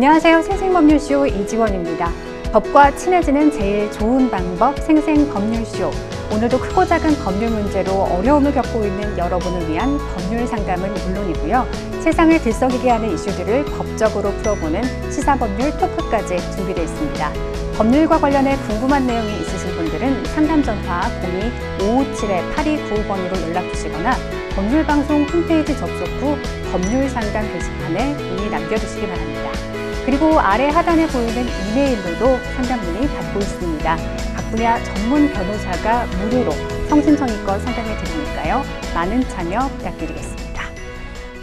안녕하세요. 생생법률쇼 이지원입니다. 법과 친해지는 제일 좋은 방법 생생법률쇼. 오늘도 크고 작은 법률 문제로 어려움을 겪고 있는 여러분을 위한 법률 상담은 물론이고요. 세상을 들썩이게 하는 이슈들을 법적으로 풀어보는 시사법률 토크까지 준비되어 있습니다. 법률과 관련해 궁금한 내용이 있으신 분들은 상담 전화 02-557-8295번으로 연락 주시거나 법률방송 홈페이지 접속 후 법률상담 게시판에 문의 남겨주시기 바랍니다. 그리고 아래 하단에 보이는 이메일로도 상담 문의 받고 있습니다. 각 분야 전문 변호사가 무료로 성심성의껏 상담해 드리니까요. 많은 참여 부탁드리겠습니다.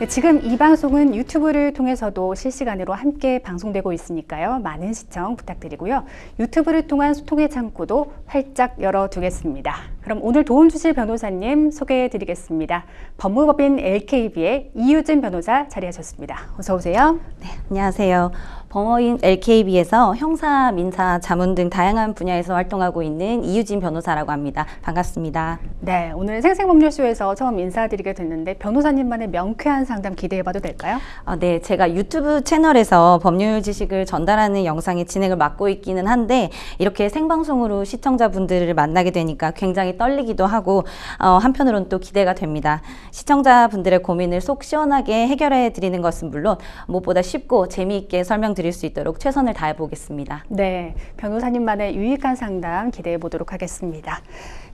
지금 이 방송은 유튜브를 통해서도 실시간으로 함께 방송되고 있으니까요. 많은 시청 부탁드리고요. 유튜브를 통한 소통의 창구도 활짝 열어두겠습니다. 그럼 오늘 도움 주실 변호사님 소개해 드리겠습니다. 법무법인 LKB의 이유진 변호사 자리하셨습니다. 어서 오세요. 네, 안녕하세요. 법무법인 LKB에서 형사, 민사, 자문 등 다양한 분야에서 활동하고 있는 이유진 변호사라고 합니다. 반갑습니다. 네, 오늘 생생법률쇼에서 처음 인사드리게 됐는데 변호사님만의 명쾌한 상담 기대해봐도 될까요? 네, 제가 유튜브 채널에서 법률 지식을 전달하는 영상의 진행을 맡고 있기는 한데 이렇게 생방송으로 시청자분들을 만나게 되니까 굉장히 떨리기도 하고 한편으로는 또 기대가 됩니다. 시청자분들의 고민을 속 시원하게 해결해 드리는 것은 물론 무엇보다 쉽고 재미있게 설명드릴 수 있도록 최선을 다해 보겠습니다. 네, 변호사님만의 유익한 상담 기대해 보도록 하겠습니다.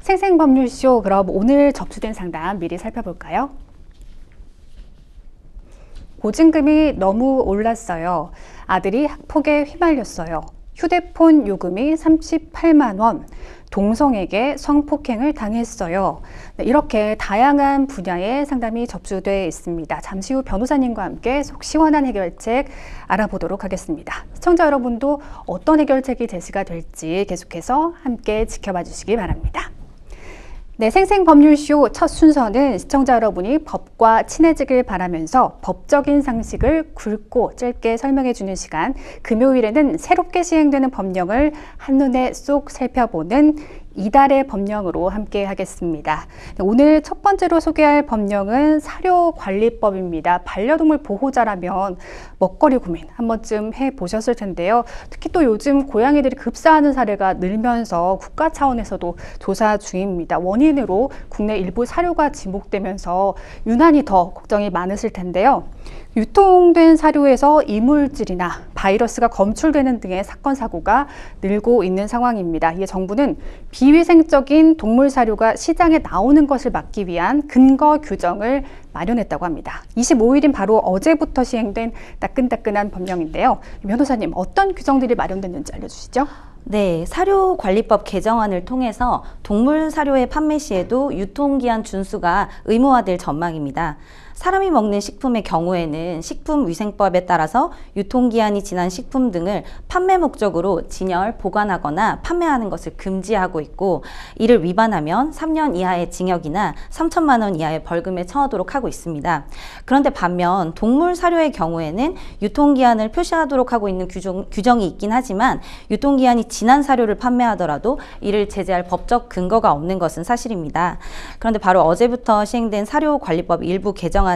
생생법률쇼, 그럼 오늘 접수된 상담 미리 살펴볼까요? 보증금이 너무 올랐어요. 아들이 학폭에 휘말렸어요. 휴대폰 요금이 38만 원. 동성에게 성폭행을 당했어요. 네, 이렇게 다양한 분야의 상담이 접수되어 있습니다. 잠시 후 변호사님과 함께 속 시원한 해결책 알아보도록 하겠습니다. 시청자 여러분도 어떤 해결책이 제시가 될지 계속해서 함께 지켜봐 주시기 바랍니다. 네, 생생법률쇼 첫 순서는 시청자 여러분이 법과 친해지길 바라면서 법적인 상식을 굵고 짧게 설명해 주는 시간, 금요일에는 새롭게 시행되는 법령을 한눈에 쏙 살펴보는 이달의 법령으로 함께 하겠습니다. 오늘 첫 번째로 소개할 법령은 사료관리법입니다. 반려동물 보호자라면 먹거리 고민 한 번쯤 해보셨을 텐데요. 특히 또 요즘 고양이들이 급사하는 사례가 늘면서 국가 차원에서도 조사 중입니다. 원인으로 국내 일부 사료가 지목되면서 유난히 더 걱정이 많으실 텐데요. 유통된 사료에서 이물질이나 바이러스가 검출되는 등의 사건, 사고가 늘고 있는 상황입니다. 이에 정부는 비위생적인 동물 사료가 시장에 나오는 것을 막기 위한 근거 규정을 마련했다고 합니다. 25일인 바로 어제부터 시행된 따끈따끈한 법령인데요. 변호사님, 어떤 규정들이 마련됐는지 알려주시죠. 네, 사료관리법 개정안을 통해서 동물 사료의 판매 시에도 유통기한 준수가 의무화될 전망입니다. 사람이 먹는 식품의 경우에는 식품위생법에 따라서 유통기한이 지난 식품 등을 판매 목적으로 진열, 보관하거나 판매하는 것을 금지하고 있고, 이를 위반하면 3년 이하의 징역이나 3천만 원 이하의 벌금에 처하도록 하고 있습니다. 그런데 반면 동물 사료의 경우에는 유통기한을 표시하도록 하고 있는 규정이 있긴 하지만 유통기한이 지난 사료를 판매하더라도 이를 제재할 법적 근거가 없는 것은 사실입니다. 그런데 바로 어제부터 시행된 사료관리법 일부 개정안에는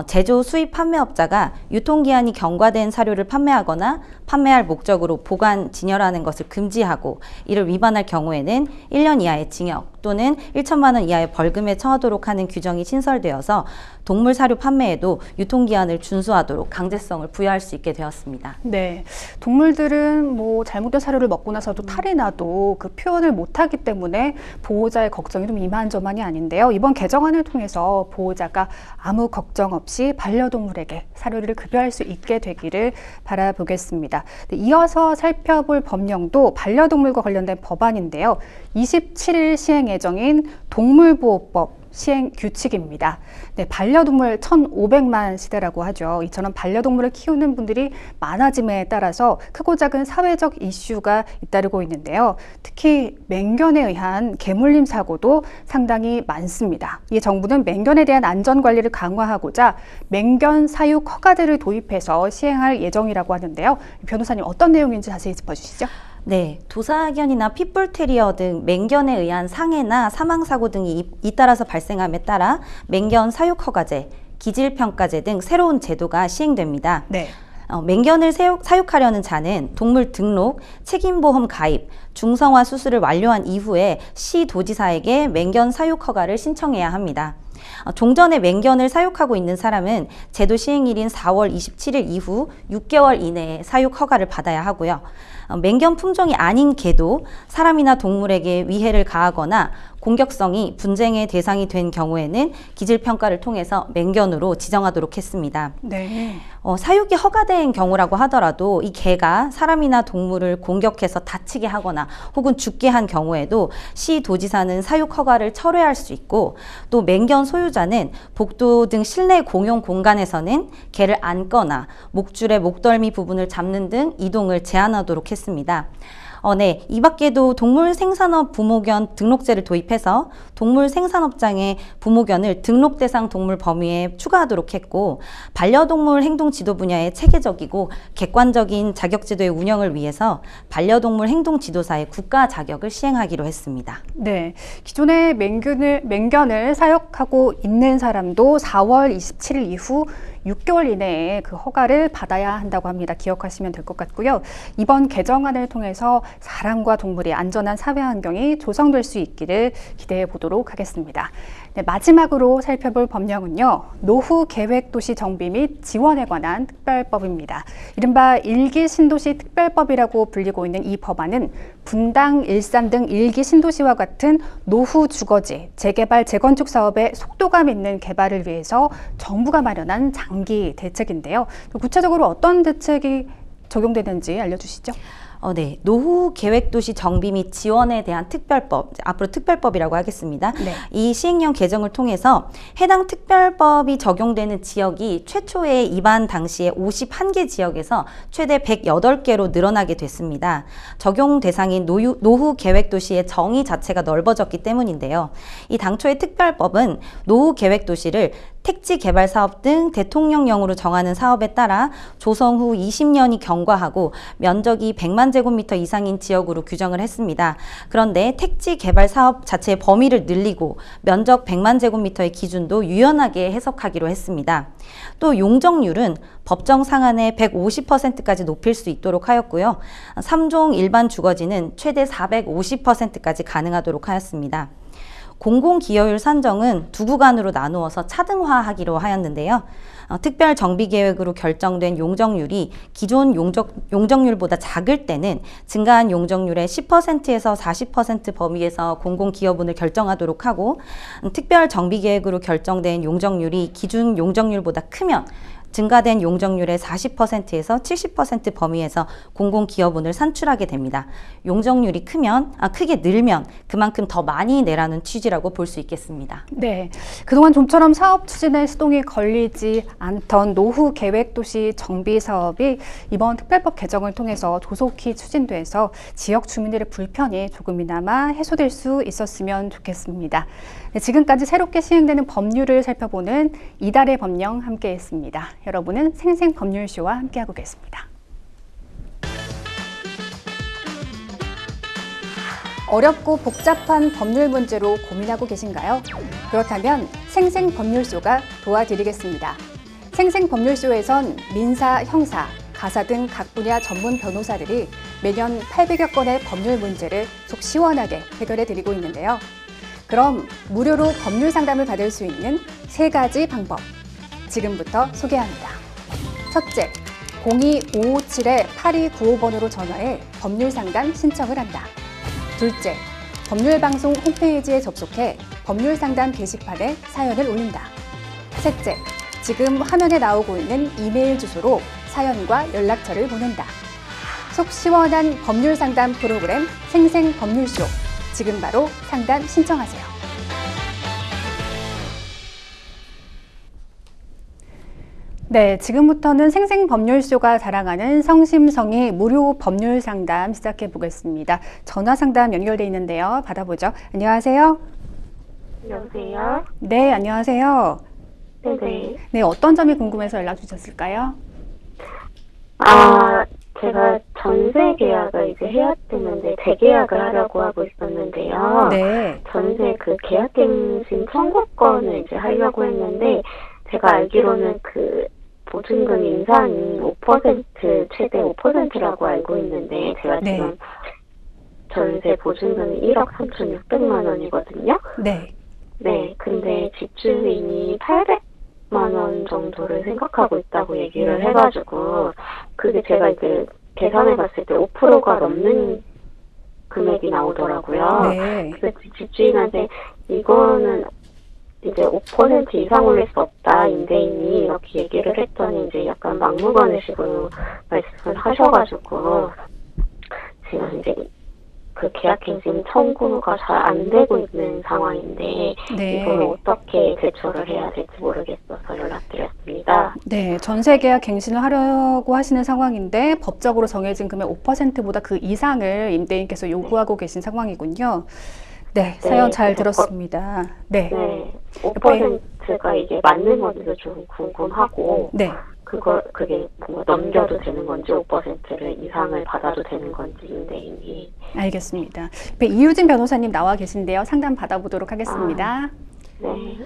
제조, 수입, 판매업자가 유통기한이 경과된 사료를 판매하거나 판매할 목적으로 보관, 진열하는 것을 금지하고 이를 위반할 경우에는 1년 이하의 징역 또는 1천만 원 이하의 벌금에 처하도록 하는 규정이 신설되어서 동물 사료 판매에도 유통기한을 준수하도록 강제성을 부여할 수 있게 되었습니다. 네, 동물들은 뭐 잘못된 사료를 먹고 나서도 탈이 나도 그 표현을 못하기 때문에 보호자의 걱정이 좀 이만저만이 아닌데요. 이번 개정안을 통해서 보호자가 아무 걱정 없이 반려동물에게 사료를 급여할 수 있게 되기를 바라보겠습니다. 이어서 살펴볼 법령도 반려동물과 관련된 법안인데요. 27일 시행 예정인 동물보호법 시행 규칙입니다. 네, 반려동물 1,500만 시대라고 하죠. 이처럼 반려동물을 키우는 분들이 많아짐에 따라서 크고 작은 사회적 이슈가 잇따르고 있는데요. 특히 맹견에 의한 개물림 사고도 상당히 많습니다. 이에 정부는 맹견에 대한 안전관리를 강화하고자 맹견 사육 허가제를 도입해서 시행할 예정이라고 하는데요. 변호사님, 어떤 내용인지 자세히 짚어주시죠. 네, 도사견이나 핏불테리어 등 맹견에 의한 상해나 사망사고 등이 잇따라서 발생함에 따라 맹견 사육허가제, 기질평가제 등 새로운 제도가 시행됩니다. 네. 맹견을 사육하려는 자는 동물 등록, 책임보험 가입, 중성화 수술을 완료한 이후에 시도지사에게 맹견 사육 허가를 신청해야 합니다. 종전에 맹견을 사육하고 있는 사람은 제도 시행일인 4월 27일 이후 6개월 이내에 사육 허가를 받아야 하고요. 맹견 품종이 아닌 개도 사람이나 동물에게 위해를 가하거나 공격성이 분쟁의 대상이 된 경우에는 기질평가를 통해서 맹견으로 지정하도록 했습니다. 네. 사육이 허가된 경우라고 하더라도 이 개가 사람이나 동물을 공격해서 다치게 하거나 혹은 죽게 한 경우에도 시도지사는 사육 허가를 철회할 수 있고, 또 맹견 소유자는 복도 등 실내 공용 공간에서는 개를 안거나 목줄의 목덜미 부분을 잡는 등 이동을 제한하도록 했습니다. 네, 이 밖에도 동물생산업 부모견 등록제를 도입해서 동물생산업장의 부모견을 등록 대상 동물 범위에 추가하도록 했고, 반려동물 행동 지도 분야의 체계적이고 객관적인 자격제도의 운영을 위해서 반려동물 행동 지도사의 국가 자격을 시행하기로 했습니다. 네, 기존에 맹견을 사육하고 있는 사람도 4월 27일 이후 6개월 이내에 그 허가를 받아야 한다고 합니다. 기억하시면 될 것 같고요. 이번 개정안을 통해서 사람과 동물의 안전한 사회 환경이 조성될 수 있기를 기대해 보도록 하겠습니다. 네, 마지막으로 살펴볼 법령은요, 노후 계획 도시 정비 및 지원에 관한 특별법입니다. 이른바 일기 신도시 특별법이라고 불리고 있는 이 법안은 분당, 일산 등 일기 신도시와 같은 노후 주거지 재개발 재건축 사업의 속도감 있는 개발을 위해서 정부가 마련한 장기 대책인데요. 구체적으로 어떤 대책이 적용되는지 알려주시죠. 네, 노후 계획도시 정비 및 지원에 대한 특별법, 앞으로 특별법이라고 하겠습니다. 네. 이 시행령 개정을 통해서 해당 특별법이 적용되는 지역이 최초의 입안 당시에 51개 지역에서 최대 108개로 늘어나게 됐습니다. 적용 대상인 노후 계획도시의 정의 자체가 넓어졌기 때문인데요. 이 당초의 특별법은 노후 계획도시를 택지 개발 사업 등 대통령령으로 정하는 사업에 따라 조성 후 20년이 경과하고 면적이 100만 제곱미터 이상인 지역으로 규정을 했습니다. 그런데 택지 개발 사업 자체의 범위를 늘리고 면적 100만 제곱미터의 기준도 유연하게 해석하기로 했습니다. 또 용적률은 법정 상한의 150%까지 높일 수 있도록 하였고요. 3종 일반 주거지는 최대 450%까지 가능하도록 하였습니다. 공공기여율 산정은 두 구간으로 나누어서 차등화하기로 하였는데요. 특별 정비계획으로 결정된 용적률이 기존 용적률보다 작을 때는 증가한 용적률의 10%에서 40% 범위에서 공공기여분을 결정하도록 하고, 특별 정비계획으로 결정된 용적률이 기준 용적률보다 크면 증가된 용적률의 40%에서 70% 범위에서 공공기여분을 산출하게 됩니다. 용적률이 크게 늘면 그만큼 더 많이 내라는 취지라고 볼 수 있겠습니다. 네, 그동안 좀처럼 사업 추진에 시동이 걸리지 않던 노후 계획도시 정비 사업이 이번 특별법 개정을 통해서 조속히 추진돼서 지역 주민들의 불편이 조금이나마 해소될 수 있었으면 좋겠습니다. 네, 지금까지 새롭게 시행되는 법률을 살펴보는 이달의 법령 함께했습니다. 여러분은 생생법률쇼와 함께하고 계십니다. 어렵고 복잡한 법률 문제로 고민하고 계신가요? 그렇다면 생생법률쇼가 도와드리겠습니다. 생생법률쇼에선 민사, 형사, 가사 등 각 분야 전문 변호사들이 매년 800여 건의 법률 문제를 속 시원하게 해결해 드리고 있는데요. 그럼 무료로 법률 상담을 받을 수 있는 3가지 방법, 지금부터 소개합니다. 첫째, 02-557-8295번으로 전화해 법률 상담 신청을 한다. 둘째, 법률방송 홈페이지에 접속해 법률 상담 게시판에 사연을 올린다. 셋째, 지금 화면에 나오고 있는 이메일 주소로 사연과 연락처를 보낸다. 속 시원한 법률 상담 프로그램 생생법률쇼, 지금 바로 상담 신청하세요. 네, 지금부터는 생생법률쇼가 자랑하는 성심성의 무료 법률 상담 시작해 보겠습니다. 전화 상담 연결돼 있는데요. 받아보죠. 안녕하세요. 여보세요? 네, 안녕하세요. 네네. 네, 어떤 점이 궁금해서 연락 주셨을까요? 제가 전세 계약을 이제 해야 되는데 재계약을 하려고 하고 있었는데요. 네. 전세 그 계약갱신 청구권을 이제 하려고 했는데 제가 알기로는 그 보증금 인상이 5% 최대 5%라고 알고 있는데 제가 네. 지금 전세 보증금이 1억 3,600만 원이거든요. 네. 네, 근데 집주인이 800만 원 정도를 생각하고 있다고 얘기를 해가지고 그게 제가 이제 계산해봤을 때 5%가 넘는 금액이 나오더라고요. 네. 그래서 집주인한테 이거는 이제 5% 이상 올릴 수 없다, 임대인이 이렇게 얘기를 했더니 이제 약간 막무가내식으로 말씀을 하셔가지고 지금 이제 그 계약갱신 청구가 잘 안 되고 있는 상황인데 네. 이걸 어떻게 대처를 해야 될지 모르겠어서 연락드렸습니다. 네, 전세 계약 갱신을 하려고 하시는 상황인데 법적으로 정해진 금액 5%보다 그 이상을 임대인께서 요구하고 계신 상황이군요. 네, 사연 잘 들었습니다. 네. 네, 5%가 이게 맞는 건지도 좀 궁금하고 네. 그게 뭐 넘겨도 되는 건지 5%를 이상을 받아도 되는 건지 임대인이. 알겠습니다. 옆에 이유진 변호사님 나와 계신데요. 상담 받아보도록 하겠습니다. 네.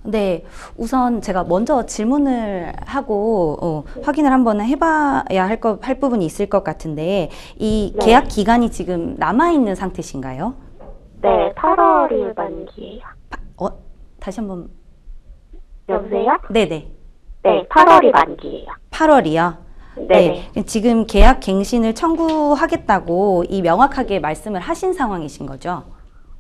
네, 우선 제가 먼저 질문을 하고 확인을 한번 해봐야 할 부분이 있을 것 같은데 이 네. 계약 기간이 지금 남아있는 상태신가요? 네, 8월이 만기예요. 다시 한번. 여보세요? 네네. 네, 8월이 만기예요. 8월이요? 네. 네. 지금 계약 갱신을 청구하겠다고 이 명확하게 말씀을 하신 상황이신 거죠?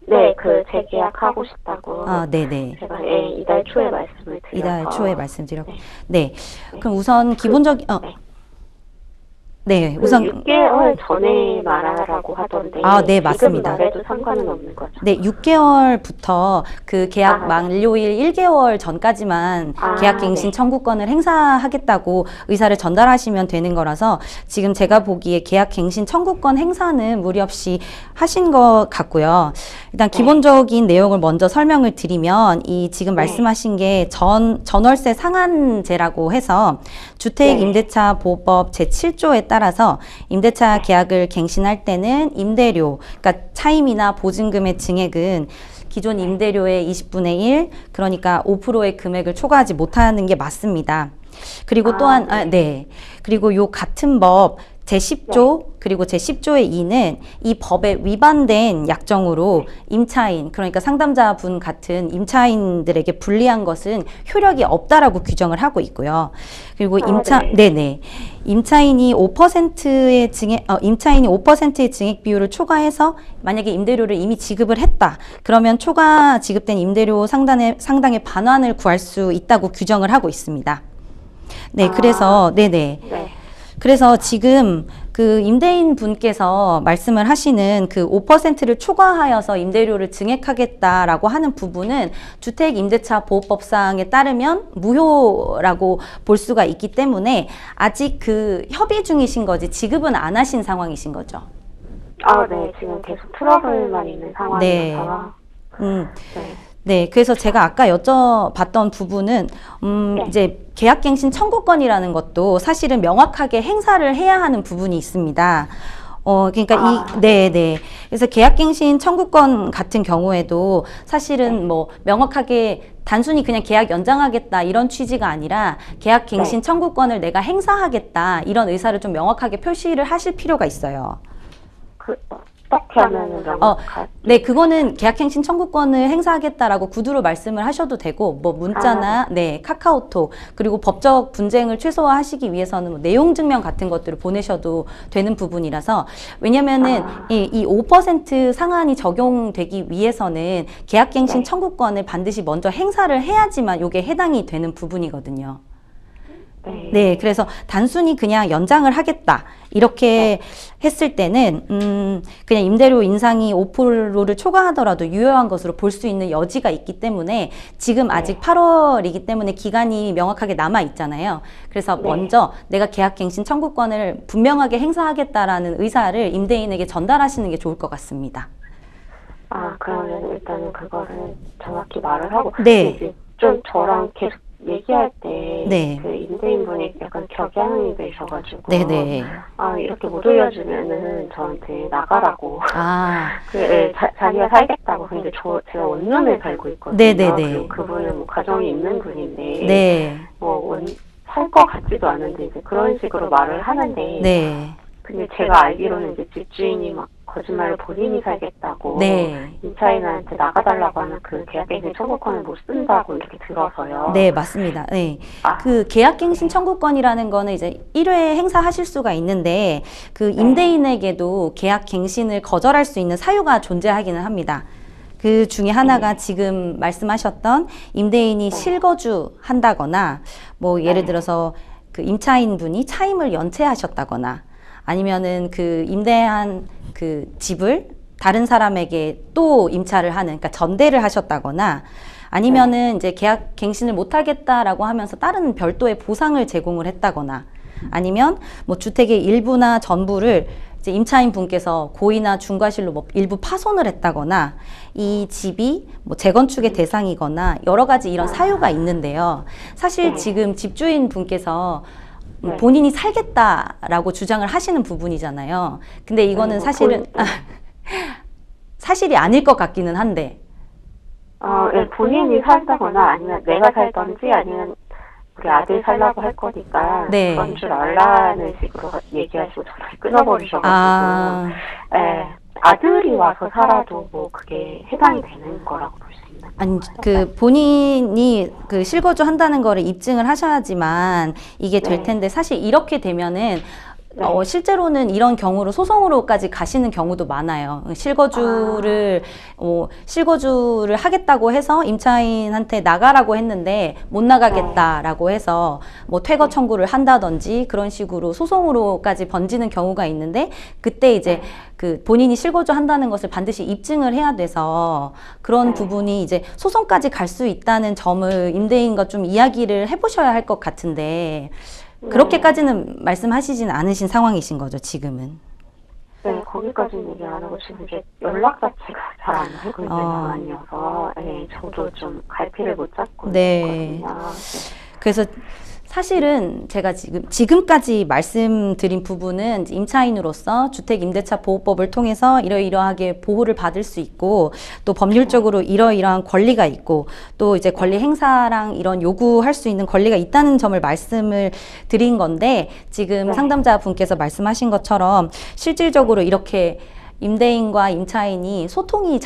네, 그 재계약하고 싶다고. 아, 네네. 제가 이달 초에 말씀을 드려서. 이달 초에 말씀드렸고. 네. 네. 그럼 우선 기본적인, 네. 네. 그 우선 6개월 전에 말하라고 하던데. 아, 네, 맞습니다. 지금 말해도 상관은 없는 거죠. 네, 6개월부터 그 계약 아, 만료일 1개월 전까지만 아, 계약갱신 네. 청구권을 행사하겠다고 의사를 전달하시면 되는 거라서 지금 제가 보기에 계약갱신 청구권 행사는 무리 없이 하신 것 같고요. 일단 기본적인 내용을 먼저 설명을 드리면 이 지금 말씀하신 게 전월세 상한제라고 해서 주택임대차보호법 제7조에 따라서 임대차 계약을 갱신할 때는 임대료, 그러니까 차임이나 보증금의 증액은 기존 임대료의 20분의 1, 그러니까 5%의 금액을 초과하지 못하는 게 맞습니다. 그리고 또한, 네. 그리고 요 같은 법 제10조 그리고 제10조의 2는 이 법에 위반된 약정으로 임차인, 그러니까 상담자분 같은 임차인들에게 불리한 것은 효력이 없다라고 규정을 하고 있고요. 그리고 네네. 임차인이 5%의 증액 비율을 초과해서 만약에 임대료를 이미 지급을 했다. 그러면 초과 지급된 임대료 상당의 반환을 구할 수 있다고 규정을 하고 있습니다. 네, 그래서 네네. 네. 그래서 지금 그 임대인 분께서 말씀을 하시는 그 5%를 초과하여서 임대료를 증액하겠다라고 하는 부분은 주택임대차보호법상에 따르면 무효라고 볼 수가 있기 때문에 아직 그 협의 중이신 거지 지급은 안 하신 상황이신 거죠. 네. 지금 계속 트러블만 있는 상황이어서. 네. 네. 네, 그래서 제가 아까 여쭤봤던 부분은 이제 계약갱신 청구권이라는 것도 사실은 명확하게 행사를 해야 하는 부분이 있습니다. 그러니까 네. 그래서 계약갱신 청구권 같은 경우에도 사실은 뭐 명확하게 단순히 그냥 계약 연장하겠다 이런 취지가 아니라 계약갱신 청구권을 내가 행사하겠다 이런 의사를 좀 명확하게 표시를 하실 필요가 있어요. 어떻게 하면은 네, 그거는 계약갱신 청구권을 행사하겠다라고 구두로 말씀을 하셔도 되고, 뭐 문자나 네, 카카오톡 그리고 법적 분쟁을 최소화하시기 위해서는 뭐 내용 증명 같은 것들을 보내셔도 되는 부분이라서 왜냐면은 이 5% 상한이 적용되기 위해서는 계약갱신 청구권을 반드시 먼저 행사를 해야지만 이게 해당이 되는 부분이거든요. 네, 그래서 단순히 그냥 연장을 하겠다 이렇게 했을 때는 그냥 임대료 인상이 5%를 초과하더라도 유효한 것으로 볼 수 있는 여지가 있기 때문에 지금 아직 8월이기 때문에 기간이 명확하게 남아 있잖아요. 그래서 먼저 내가 계약갱신 청구권을 분명하게 행사하겠다라는 의사를 임대인에게 전달하시는 게 좋을 것 같습니다. 그러면 일단은 그거를 정확히 말을 하고. 네. 좀 저랑 계속 얘기할 때, 네. 그 임대인분이 약간 격양이 되셔가지고. 네네. 이렇게 못 올려주면은 저한테 나가라고. 자기가 살겠다고. 근데 제가 원룸에 살고 있거든요. 네네네. 그리고 그분은 뭐 가정이 있는 분인데. 네. 뭐 살 것 같지도 않은데 이제 그런 식으로 말을 하는데 네. 근데 제가 알기로는 이제 집주인이 막 거짓말로 본인이 살겠다고 네. 임차인한테 나가달라고 하면 그 계약갱신 청구권을 못 쓴다고 이렇게 들어서요. 네, 맞습니다. 네. 아, 그 계약갱신 청구권이라는 거는 이제 1회 행사하실 수가 있는데 그 임대인에게도 계약갱신을 거절할 수 있는 사유가 존재하기는 합니다. 그 중에 하나가 지금 말씀하셨던 임대인이 실거주 한다거나 뭐 예를 들어서 그 임차인 분이 차임을 연체하셨다거나 아니면은 그 임대한 그 집을 다른 사람에게 또 임차를 하는, 그러니까 전대를 하셨다거나 아니면은 이제 계약 갱신을 못 하겠다라고 하면서 다른 별도의 보상을 제공을 했다거나 아니면 뭐 주택의 일부나 전부를 이제 임차인 분께서 고의나 중과실로 뭐 일부 파손을 했다거나 이 집이 뭐 재건축의 대상이거나 여러 가지 이런 사유가 있는데요. 사실 지금 집주인 분께서 본인이 살겠다라고 주장을 하시는 부분이잖아요. 근데 이거는 사실은 사실이 아닐 것 같기는 한데. 예, 본인이 살다거나 아니면 내가 살던지 아니면 우리 아들 살라고 할 거니까 네. 그런 줄 알라는 식으로 얘기하시고 전화를 끊어버리셔가지고 예, 아들이 와서 살아도 뭐 그게 해당이 되는 거라고 볼 수 있나요? 아니, 그 본인이 그 실거주 한다는 거를 입증을 하셔야지만 이게 될 텐데 사실 이렇게 되면은 실제로는 이런 경우로 소송으로까지 가시는 경우도 많아요. 실거주를 하겠다고 해서 임차인한테 나가라고 했는데 못 나가겠다라고 해서 뭐 퇴거 청구를 한다든지 그런 식으로 소송으로까지 번지는 경우가 있는데 그때 이제 그 본인이 실거주 한다는 것을 반드시 입증을 해야 돼서 그런 부분이 이제 소송까지 갈 수 있다는 점을 임대인과 좀 이야기를 해보셔야 할 것 같은데 그렇게까지는 말씀하시진 않으신 상황이신 거죠, 지금은? 네, 거기까지는 얘기 안 하고 지금 이제 연락 자체가 잘 안 되고 있는 상황이어서 예, 저도 좀 갈피를 못 잡고 있거든요. 그래서 사실은 제가 지금까지 말씀드린 부분은 임차인으로서 주택임대차보호법을 통해서 이러이러하게 보호를 받을 수 있고 또 법률적으로 이러이러한 권리가 있고 또 이제 권리 행사랑 이런 요구할 수 있는 권리가 있다는 점을 말씀을 드린 건데 지금 상담자분께서 말씀하신 것처럼 실질적으로 이렇게 임대인과 임차인이 소통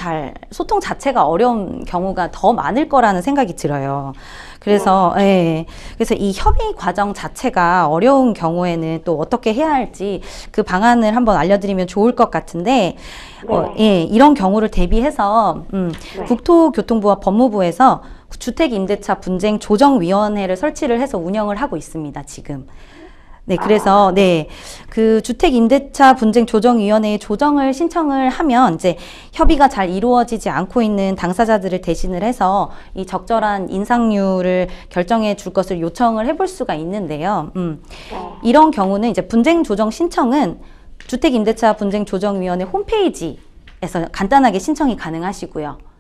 자체가 어려운 경우가 더 많을 거라는 생각이 들어요. 그래서, 그래서 이 협의 과정 자체가 어려운 경우에는 또 어떻게 해야 할지 그 방안을 한번 알려드리면 좋을 것 같은데, 이런 경우를 대비해서, 국토교통부와 법무부에서 주택임대차 분쟁 조정위원회를 설치를 해서 운영을 하고 있습니다, 지금. 네, 그래서, 그 주택임대차 분쟁 조정위원회에 조정을 신청을 하면 이제 협의가 잘 이루어지지 않고 있는 당사자들을 대신을 해서 이 적절한 인상률을 결정해 줄 것을 요청을 해볼 수가 있는데요. 이런 경우는 이제 분쟁 조정 신청은 주택임대차 분쟁 조정위원회 홈페이지에서 간단하게 신청이 가능하시고요.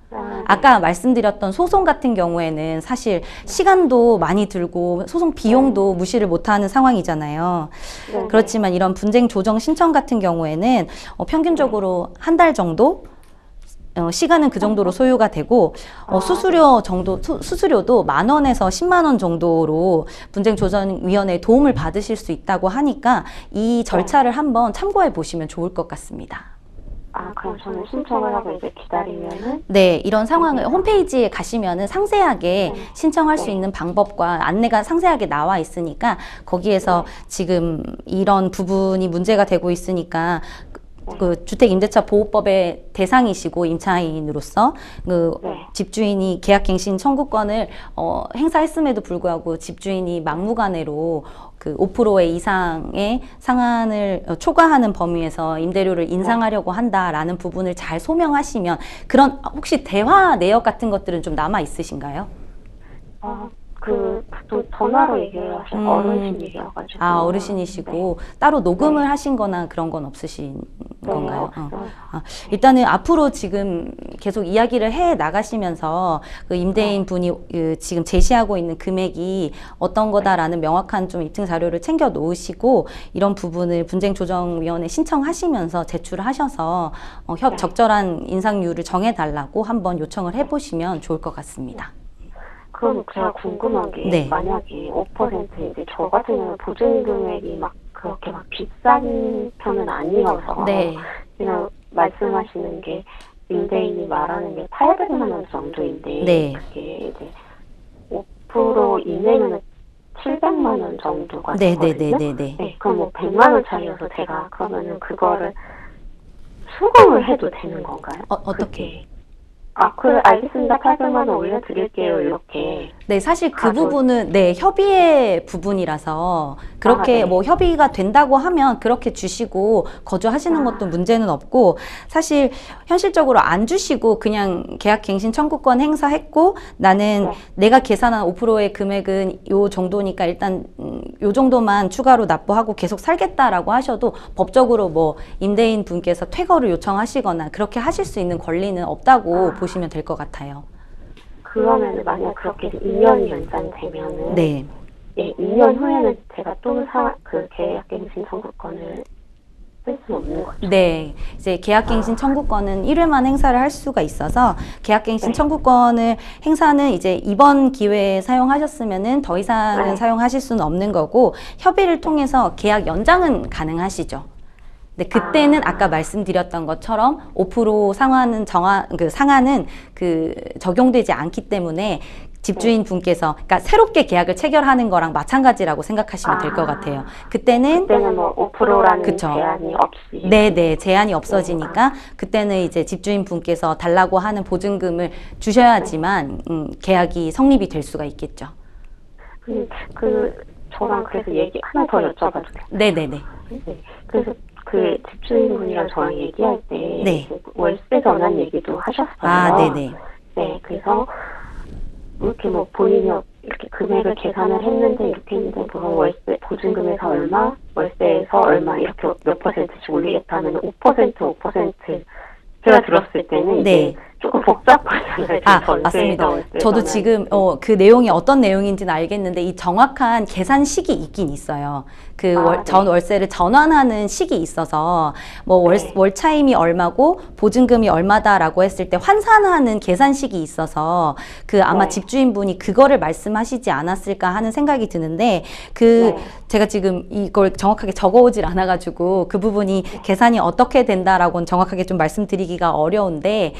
아까 말씀드렸던 소송 같은 경우에는 사실 시간도 많이 들고 소송 비용도 무시를 못하는 상황이잖아요. 그렇지만 이런 분쟁 조정 신청 같은 경우에는 평균적으로 한 달 정도 시간은 그 정도로 소요가 되고 수수료도 10,000원에서 100,000원 정도로 분쟁조정위원회의 도움을 받으실 수 있다고 하니까 이 절차를 한번 참고해 보시면 좋을 것 같습니다. 그럼 저는 신청을 하고 이제 기다리면은? 네, 이런 상황을 홈페이지에 가시면은 상세하게 신청할 수 있는 방법과 안내가 상세하게 나와 있으니까 거기에서 지금 이런 부분이 문제가 되고 있으니까 그 주택임대차보호법의 대상이시고 임차인으로서 그 집주인이 계약갱신 청구권을 행사했음에도 불구하고 집주인이 막무가내로 그 5%의 이상의 상한을 초과하는 범위에서 임대료를 인상하려고 한다라는 부분을 잘 소명하시면 그런 혹시 대화 내역 같은 것들은 좀 남아 있으신가요? 또 전화로 얘기를 하셔서 어르신이셔가지고. 어르신이시고 따로 녹음을 하신 거나 그런 건 없으신 건가요? 일단은 앞으로 지금 계속 이야기를 해 나가시면서 그 임대인 분이 지금 제시하고 있는 금액이 어떤 거다라는 명확한 좀 입증 자료를 챙겨 놓으시고 이런 부분을 분쟁조정위원회 신청하시면서 제출을 하셔서 적절한 인상률을 정해달라고 한번 요청을 해보시면 좋을 것 같습니다. 그럼 제가 궁금한 게 네. 만약에 5% 이제 저 같은 경우는 보증 금액이 막 그렇게 막 비싼 편은 아니어서 네. 그냥 말씀하시는 게 임대인이 말하는 게 800만 원 정도인데 네. 그게 이제 5% 이내면 700만 원 정도가 되거든요. 네네네네네. 네, 그럼 뭐 100만 원 차이여서 제가 그러면은 그거를 수긍을 해도 되는 건가요? 어떻게? 그래, 알겠습니다. 800만 원 올려드릴게요. 이렇게. 네, 사실 그 가족. 부분은 네, 협의의 부분이라서 그렇게 네. 뭐 협의가 된다고 하면 그렇게 주시고 거주하시는 것도 문제는 없고, 사실 현실적으로 안 주시고 그냥 계약갱신 청구권 행사했고 나는 네. 내가 계산한 5%의 금액은 요 정도니까 일단 요 정도만 추가로 납부하고 계속 살겠다라고 하셔도 법적으로 뭐 임대인 분께서 퇴거를 요청하시거나 그렇게 하실 수 있는 권리는 없다고 보시면 될 것 같아요. 그러면 만약 그렇게 2년이 연장되면은 네. 예, 2년 후에는 제가 또 그 계약갱신 청구권을 쓸 수 없는 거죠. 네, 이제 계약갱신 청구권은 1회만 행사를 할 수가 있어서 계약갱신 네. 청구권을 행사는 이제 이번 기회에 사용하셨으면은 더 이상은 네. 사용하실 수는 없는 거고, 협의를 통해서 계약 연장은 가능하시죠. 네, 그때는 아까 말씀드렸던 것처럼 5% 상한은 적용되지 않기 때문에 집주인 분께서, 그러니까 새롭게 계약을 체결하는 거랑 마찬가지라고 생각하시면 될 것 같아요. 그때는 뭐 5%라는 그쵸. 제한이 없이. 네네, 제한이 없어지니까 그때는 이제 집주인 분께서 달라고 하는 보증금을 주셔야지만 계약이 성립이 될 수가 있겠죠. 저랑 그래서 하나 더 여쭤봐도 돼요? 네네네. 네. 그래서 그 집주인분이랑 저랑 얘기할 때 네. 월세 전환 얘기도 하셨어요. 아, 네네. 네, 그래서 이렇게 뭐 본인이 이렇게 금액을 계산을 했는데 이렇게 했는데 뭐 월세 보증금에서 얼마, 월세에서 얼마 이렇게 몇 퍼센트씩 올리겠다면 5% 제가 들었을 때는 네. 이제 조금 복잡하잖아요. 맞습니다. 저도 지금 그 내용이 어떤 내용인지는 알겠는데 이 정확한 계산 식이 있긴 있어요. 전 월세를 전환하는 식이 있어서 뭐 월 차임이 얼마고 보증금이 얼마다라고 했을 때 환산하는 계산식이 있어서 아마 집주인분이 그거를 말씀하시지 않았을까 하는 생각이 드는데 제가 지금 이걸 정확하게 적어오질 않아가지고 그 부분이 계산이 어떻게 된다라고는 정확하게 좀 말씀드리기가 어려운데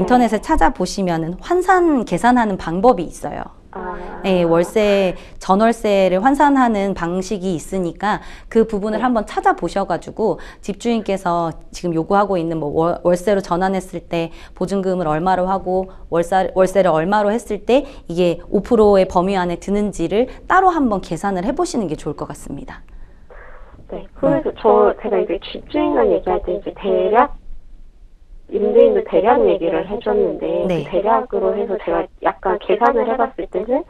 인터넷에 찾아보시면은 환산 계산하는 방법이 있어요. 네, 전월세를 환산하는 방식이 있으니까 그 부분을 한번 찾아보셔가지고 집주인께서 지금 요구하고 있는 뭐 월세로 전환했을 때 보증금을 얼마로 하고 월세를 얼마로 했을 때 이게 5%의 범위 안에 드는지를 따로 한번 계산을 해보시는 게 좋을 것 같습니다. 네, 그래서 제가 이제 집주인과 얘기할 때 이제 임대인도 대략 얘기를 해줬는데 네. 그 대략으로 해서 제가 약간 계산을 해봤을 때는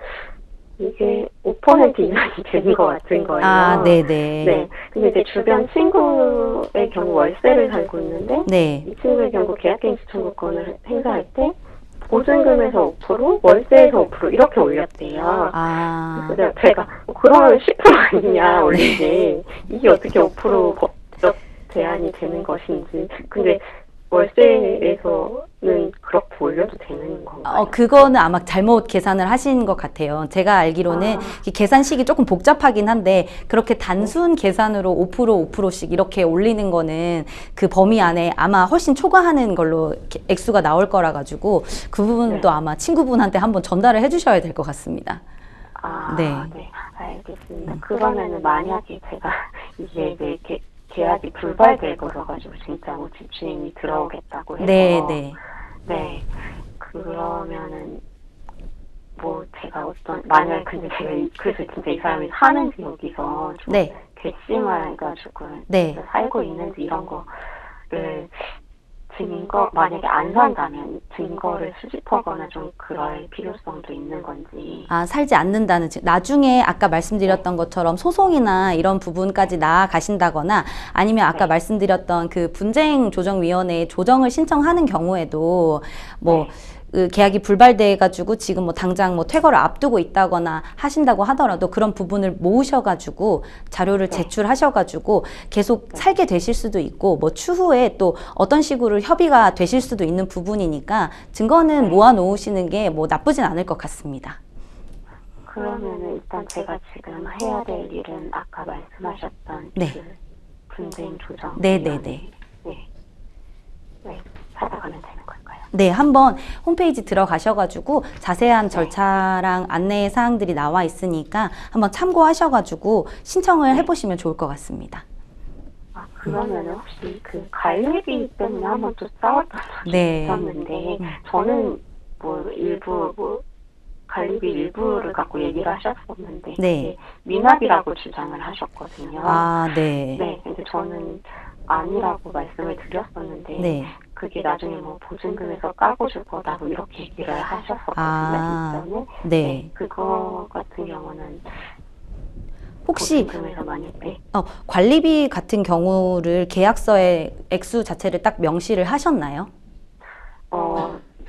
이게 5% 이상이 되는 것 같은 거예요. 아, 네네. 네. 근데 이제 주변 친구의 경우 월세를 살고 있는데 네. 이 친구의 경우 계약갱신 청구권을 행사할 때 보증금에서 5%, 월세에서 5% 이렇게 올렸대요. 그래서 제가 그러면 10% 아니냐 올린 게 이게 어떻게 5% 법적 제한이 되는 것인지. 근데 월세에서는 그렇게 올려도 되는 건가요? 그거는 아마 잘못 계산을 하신 것 같아요. 제가 알기로는 이 계산식이 조금 복잡하긴 한데 그렇게 단순 계산으로 5%씩 이렇게 올리는 거는 그 범위 안에 아마 훨씬 초과하는 걸로 액수가 나올 거라 가지고 그 부분도 아마 친구분한테 한번 전달을 해주셔야 될 것 같습니다. 네, 알겠습니다. 그러면은 만약에 제가 이게 이렇게 계약이 불발돼 버려가지고 진짜 뭐 집주인이 들어오겠다고 해서 네, 그러면은 뭐 제가 만약 근데 제가 그래서 진짜 이 사람이 사는지 여기서 좀 괘씸해가지고 살고 있는지 이런 거를 만약에 안 산다면 증거를 수집하거나 좀 그럴 필요성도 있는 건지. 살지 않는다는, 나중에 아까 말씀드렸던 것처럼 소송이나 이런 부분까지 나아가신다거나 아니면 아까 말씀드렸던 그 분쟁조정위원회에 조정을 신청하는 경우에도 계약이 불발돼가지고 지금 당장 퇴거를 앞두고 있다거나 하신다고 하더라도 그런 부분을 모으셔가지고 자료를 제출하셔가지고 계속 살게 되실 수도 있고 추후에 또 어떤 식으로 협의가 되실 수도 있는 부분이니까 증거는 모아놓으시는 게 나쁘진 않을 것 같습니다. 그러면은 일단 제가 지금 해야 될 일은 아까 말씀하셨던 네. 그 분쟁 조정. 네네네. 네, 찾아가면 되는 걸까요? 네, 한번 홈페이지 들어가셔가지고 자세한 절차랑 안내 사항들이 나와 있으니까 한번 참고하셔가지고 신청을 해보시면 좋을 것 같습니다. 아, 그러면은 혹시 그 관리비 때문에 한번 또 싸웠던 적이 네. 있었는데, 저는 관리비 일부를 갖고 얘기를 하셨었는데, 네. 그게 미납이라고 주장을 하셨거든요. 아, 네. 네, 근데 저는 아니라고 말씀을 드렸었는데, 네. 그게 나중에 뭐 보증금에서 까고 줄 거다, 뭐 이렇게 얘기를 하셨었거든요. 아, 일단은. 네. 그거 같은 경우는 혹시 보증금에서 많이 관리비 같은 경우를 계약서에 액수 자체를 딱 명시를 하셨나요?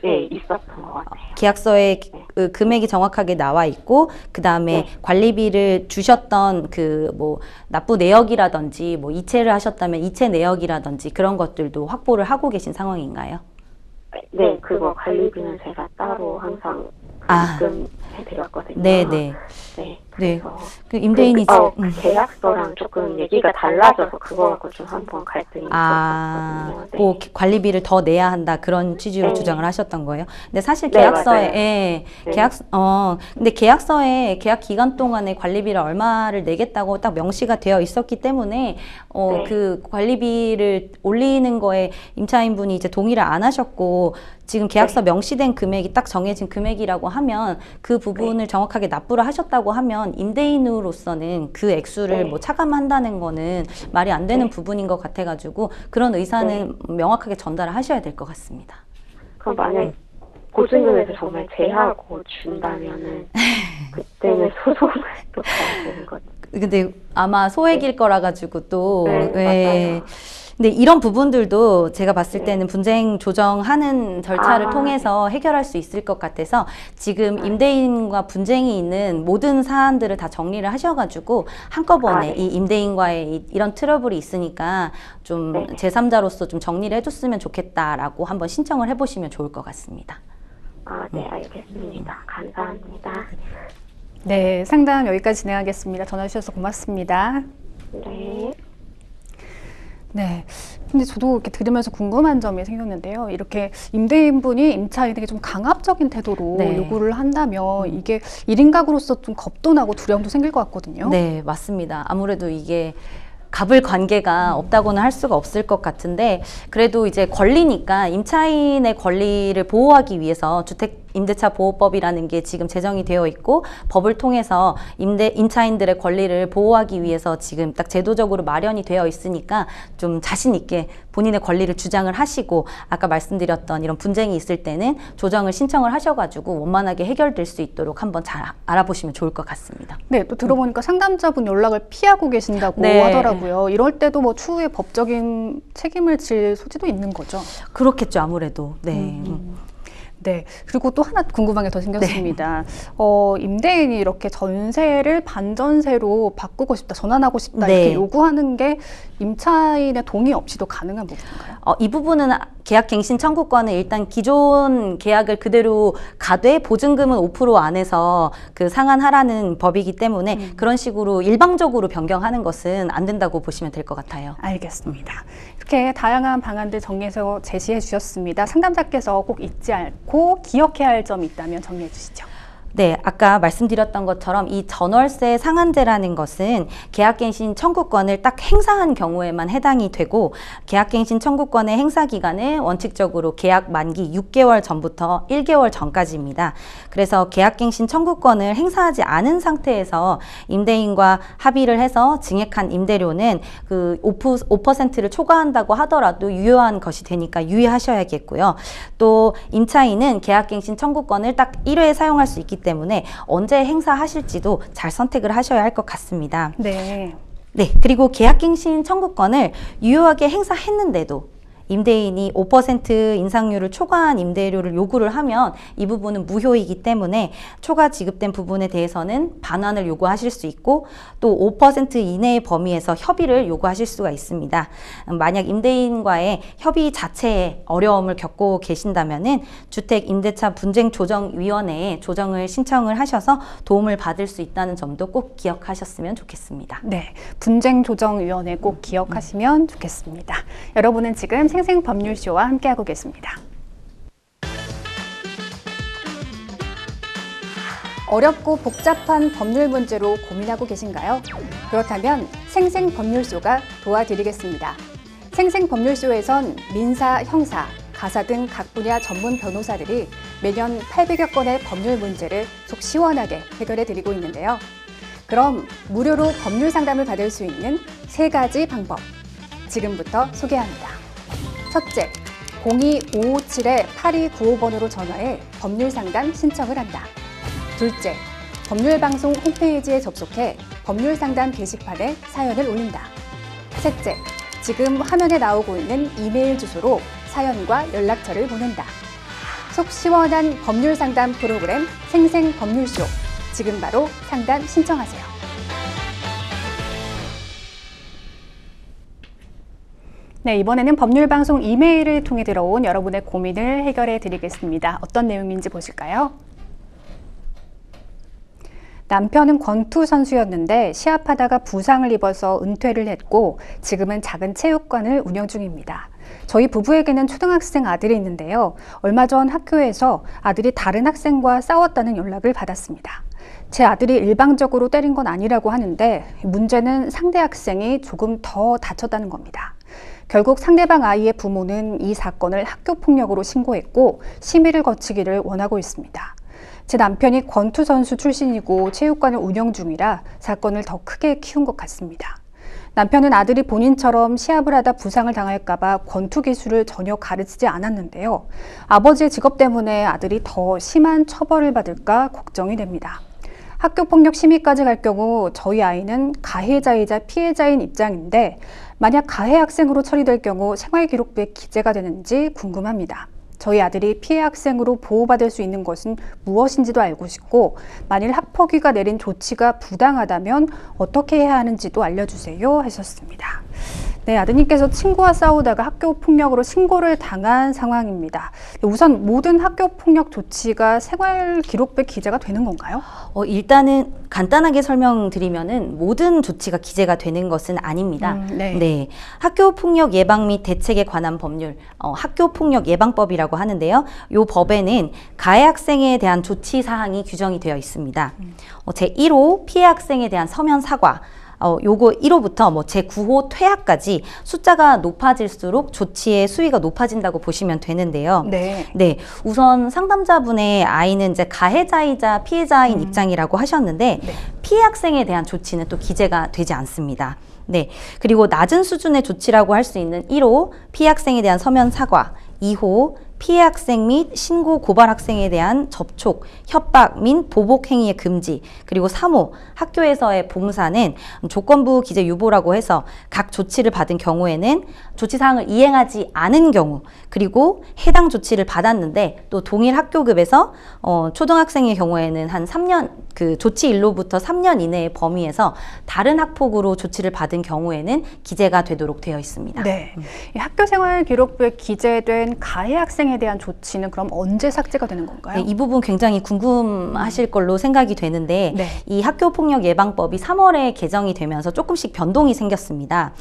네, 있었던 것 같아요. 계약서에 그 금액이 정확하게 나와 있고, 그 다음에 네. 관리비를 주셨던 그 뭐 납부 내역이라든지 뭐 이체를 하셨다면 이체 내역이라든지 그런 것들도 확보를 하고 계신 상황인가요? 네, 그거 관리비는 제가 따로 항상 입금해드렸거든요. 네네. 네. 네. 그래서 그 임대인이 그 계약서랑 조금 얘기가 달라져서 그거 갖고 좀 한번 갈등이 있었거든요. 네. 그 관리비를 더 내야 한다 그런 취지로 네. 주장을 하셨던 거예요. 근데 사실 네, 계약서에 맞아요. 근데 계약서에 계약 기간 동안에 관리비를 얼마를 내겠다고 딱 명시가 되어 있었기 때문에 네. 그 관리비를 올리는 거에 임차인분이 이제 동의를 안 하셨고 지금 계약서 명시된 금액이 딱 정해진 금액이라고 하면 그 부분을 정확하게 납부를 하셨다고 하면 임대인으로서는 그 액수를 뭐 차감한다는 거는 말이 안 되는 부분인 것 같아가지고 그런 의사는 명확하게 전달을 하셔야 될 것 같습니다. 그럼 만약 보증금에서 정말 제하고 준다면은 그때는 소송을 또 가야 되는 거죠. 근데 아마 소액일 거라 가지고 또 네, 맞아요. 근데 이런 부분들도 제가 봤을 때는 분쟁 조정하는 절차를 아, 통해서 해결할 수 있을 것 같아서 지금 임대인과 분쟁이 있는 모든 사안들을 다 정리를 하셔가지고 한꺼번에 네. 이 임대인과의 이런 트러블이 있으니까 좀 네. 제3자로서 좀 정리를 해줬으면 좋겠다라고 한번 신청을 해보시면 좋을 것 같습니다. 네, 알겠습니다. 감사합니다. 네, 상담 여기까지 진행하겠습니다. 전화 주셔서 고맙습니다. 네. 네. 근데 저도 이렇게 들으면서 궁금한 점이 생겼는데요. 이렇게 임대인분이 임차인에게 좀 강압적인 태도로 네. 요구를 한다면 이게 1인 가구로서 좀 겁도 나고 두려움도 생길 것 같거든요. 네, 맞습니다. 아무래도 이게 갑을 관계가 없다고는 할 수가 없을 것 같은데 그래도 이제 권리니까 임차인의 권리를 보호하기 위해서 주택임대차 보호법이라는 게 지금 제정이 되어 있고 법을 통해서 임차인들의 권리를 보호하기 위해서 지금 딱 제도적으로 마련이 되어 있으니까 좀 자신 있게 본인의 권리를 주장을 하시고 아까 말씀드렸던 이런 분쟁이 있을 때는 조정을 신청을 하셔가지고 원만하게 해결될 수 있도록 한번 잘 알아보시면 좋을 것 같습니다. 네, 또 들어보니까 상담자분 연락을 피하고 계신다고 네. 하더라고요. 이럴 때도 뭐 추후에 법적인 책임을 질 소지도 있는 거죠. 그렇겠죠, 아무래도. 네. 네. 그리고 또 하나 궁금한 게 더 생겼습니다. 임대인이 이렇게 전세를 반전세로 바꾸고 싶다, 전환하고 싶다, 네. 이렇게 요구하는 게 임차인의 동의 없이도 가능한 부분인가요? 이 부분은 계약갱신 청구권은 일단 기존 계약을 그대로 가되 보증금은 5% 안에서 그 상환하라는 법이기 때문에 그런 식으로 일방적으로 변경하는 것은 안 된다고 보시면 될 것 같아요. 알겠습니다. 이렇게 다양한 방안들 정리해서 제시해 주셨습니다. 상담자께서 꼭 잊지 않고 기억해야 할 점이 있다면 정리해 주시죠. 네, 아까 말씀드렸던 것처럼 이 전월세 상한제라는 것은 계약갱신 청구권을 딱 행사한 경우에만 해당이 되고 계약갱신 청구권의 행사 기간은 원칙적으로 계약 만기 6개월 전부터 1개월 전까지입니다. 그래서 계약갱신 청구권을 행사하지 않은 상태에서 임대인과 합의를 해서 증액한 임대료는 그 5%를 초과한다고 하더라도 유효한 것이 되니까 유의하셔야겠고요. 또 임차인은 계약갱신 청구권을 딱 1회 사용할 수 있기 때문에 언제 행사하실지도 잘 선택을 하셔야 할 것 같습니다. 네. 네, 그리고 계약갱신 청구권을 유효하게 행사했는데도 임대인이 5% 인상률을 초과한 임대료를 요구를 하면 이 부분은 무효이기 때문에 초과 지급된 부분에 대해서는 반환을 요구하실 수 있고 또 5% 이내의 범위에서 협의를 요구하실 수가 있습니다. 만약 임대인과의 협의 자체에 어려움을 겪고 계신다면은 주택임대차 분쟁조정위원회에 조정을 신청을 하셔서 도움을 받을 수 있다는 점도 꼭 기억하셨으면 좋겠습니다. 네, 분쟁조정위원회 꼭 기억하시면 좋겠습니다. 여러분은 지금 생생법률쇼와 함께하고 계십니다. 어렵고 복잡한 법률 문제로 고민하고 계신가요? 그렇다면 생생법률쇼가 도와드리겠습니다. 생생법률쇼에선 민사, 형사, 가사 등 각 분야 전문 변호사들이 매년 800여 건의 법률 문제를 속 시원하게 해결해드리고 있는데요. 그럼 무료로 법률 상담을 받을 수 있는 3가지 방법, 지금부터 소개합니다. 첫째, 02-557-8295번으로 전화해 법률 상담 신청을 한다. 둘째, 법률방송 홈페이지에 접속해 법률 상담 게시판에 사연을 올린다. 셋째, 지금 화면에 나오고 있는 이메일 주소로 사연과 연락처를 보낸다. 속 시원한 법률 상담 프로그램 생생법률쇼. 지금 바로 상담 신청하세요. 네, 이번에는 법률방송 이메일을 통해 들어온 여러분의 고민을 해결해 드리겠습니다. 어떤 내용인지 보실까요? 남편은 권투 선수였는데 시합하다가 부상을 입어서 은퇴를 했고 지금은 작은 체육관을 운영 중입니다. 저희 부부에게는 초등학생 아들이 있는데요. 얼마 전 학교에서 아들이 다른 학생과 싸웠다는 연락을 받았습니다. 제 아들이 일방적으로 때린 건 아니라고 하는데 문제는 상대 학생이 조금 더 다쳤다는 겁니다. 결국 상대방 아이의 부모는 이 사건을 학교폭력으로 신고했고 심의를 거치기를 원하고 있습니다. 제 남편이 권투 선수 출신이고 체육관을 운영 중이라 사건을 더 크게 키운 것 같습니다. 남편은 아들이 본인처럼 시합을 하다 부상을 당할까 봐 권투 기술을 전혀 가르치지 않았는데요. 아버지의 직업 때문에 아들이 더 심한 처벌을 받을까 걱정이 됩니다. 학교폭력 심의까지 갈 경우 저희 아이는 가해자이자 피해자인 입장인데 만약 가해 학생으로 처리될 경우 생활기록부에 기재가 되는지 궁금합니다. 저희 아들이 피해 학생으로 보호받을 수 있는 것은 무엇인지도 알고 싶고 만일 학폭위가 내린 조치가 부당하다면 어떻게 해야 하는지도 알려주세요 하셨습니다. 네, 아드님께서 친구와 싸우다가 학교폭력으로 신고를 당한 상황입니다. 우선 모든 학교폭력 조치가 생활기록부에 기재가 되는 건가요? 일단은 간단하게 설명드리면은 모든 조치가 기재가 되는 것은 아닙니다. 네. 학교폭력 예방 및 대책에 관한 법률, 학교폭력 예방법이라고 하는데요. 이 법에는 가해 학생에 대한 조치 사항이 규정이 되어 있습니다. 제1호 피해 학생에 대한 서면 사과, 요거 1호부터 제9호 퇴학까지 숫자가 높아질수록 조치의 수위가 높아진다고 보시면 되는데요. 네. 우선 상담자분의 아이는 이제 가해자이자 피해자인 입장이라고 하셨는데 피해 학생에 대한 조치는 또 기재가 되지 않습니다. 네. 그리고 낮은 수준의 조치라고 할 수 있는 1호 피해 학생에 대한 서면 사과, 2호 피해 학생 및 신고 고발 학생에 대한 접촉, 협박 및 보복 행위의 금지, 그리고 3호 학교에서의 봉사는 조건부 기재 유보라고 해서 각 조치를 받은 경우에는 조치사항을 이행하지 않은 경우, 그리고 해당 조치를 받았는데 또 동일 학교급에서 초등학생의 경우에는 한 3년, 그 조치일로부터 3년 이내의 범위에서 다른 학폭으로 조치를 받은 경우에는 기재가 되도록 되어 있습니다. 네. 이 학교생활기록부에 기재된 가해 학생에 대한 조치는 그럼 언제 삭제가 되는 건가요? 네, 이 부분 굉장히 궁금하실 걸로 생각이 되는데 이 학교폭력 예방법이 3월에 개정이 되면서 조금씩 변동이 생겼습니다.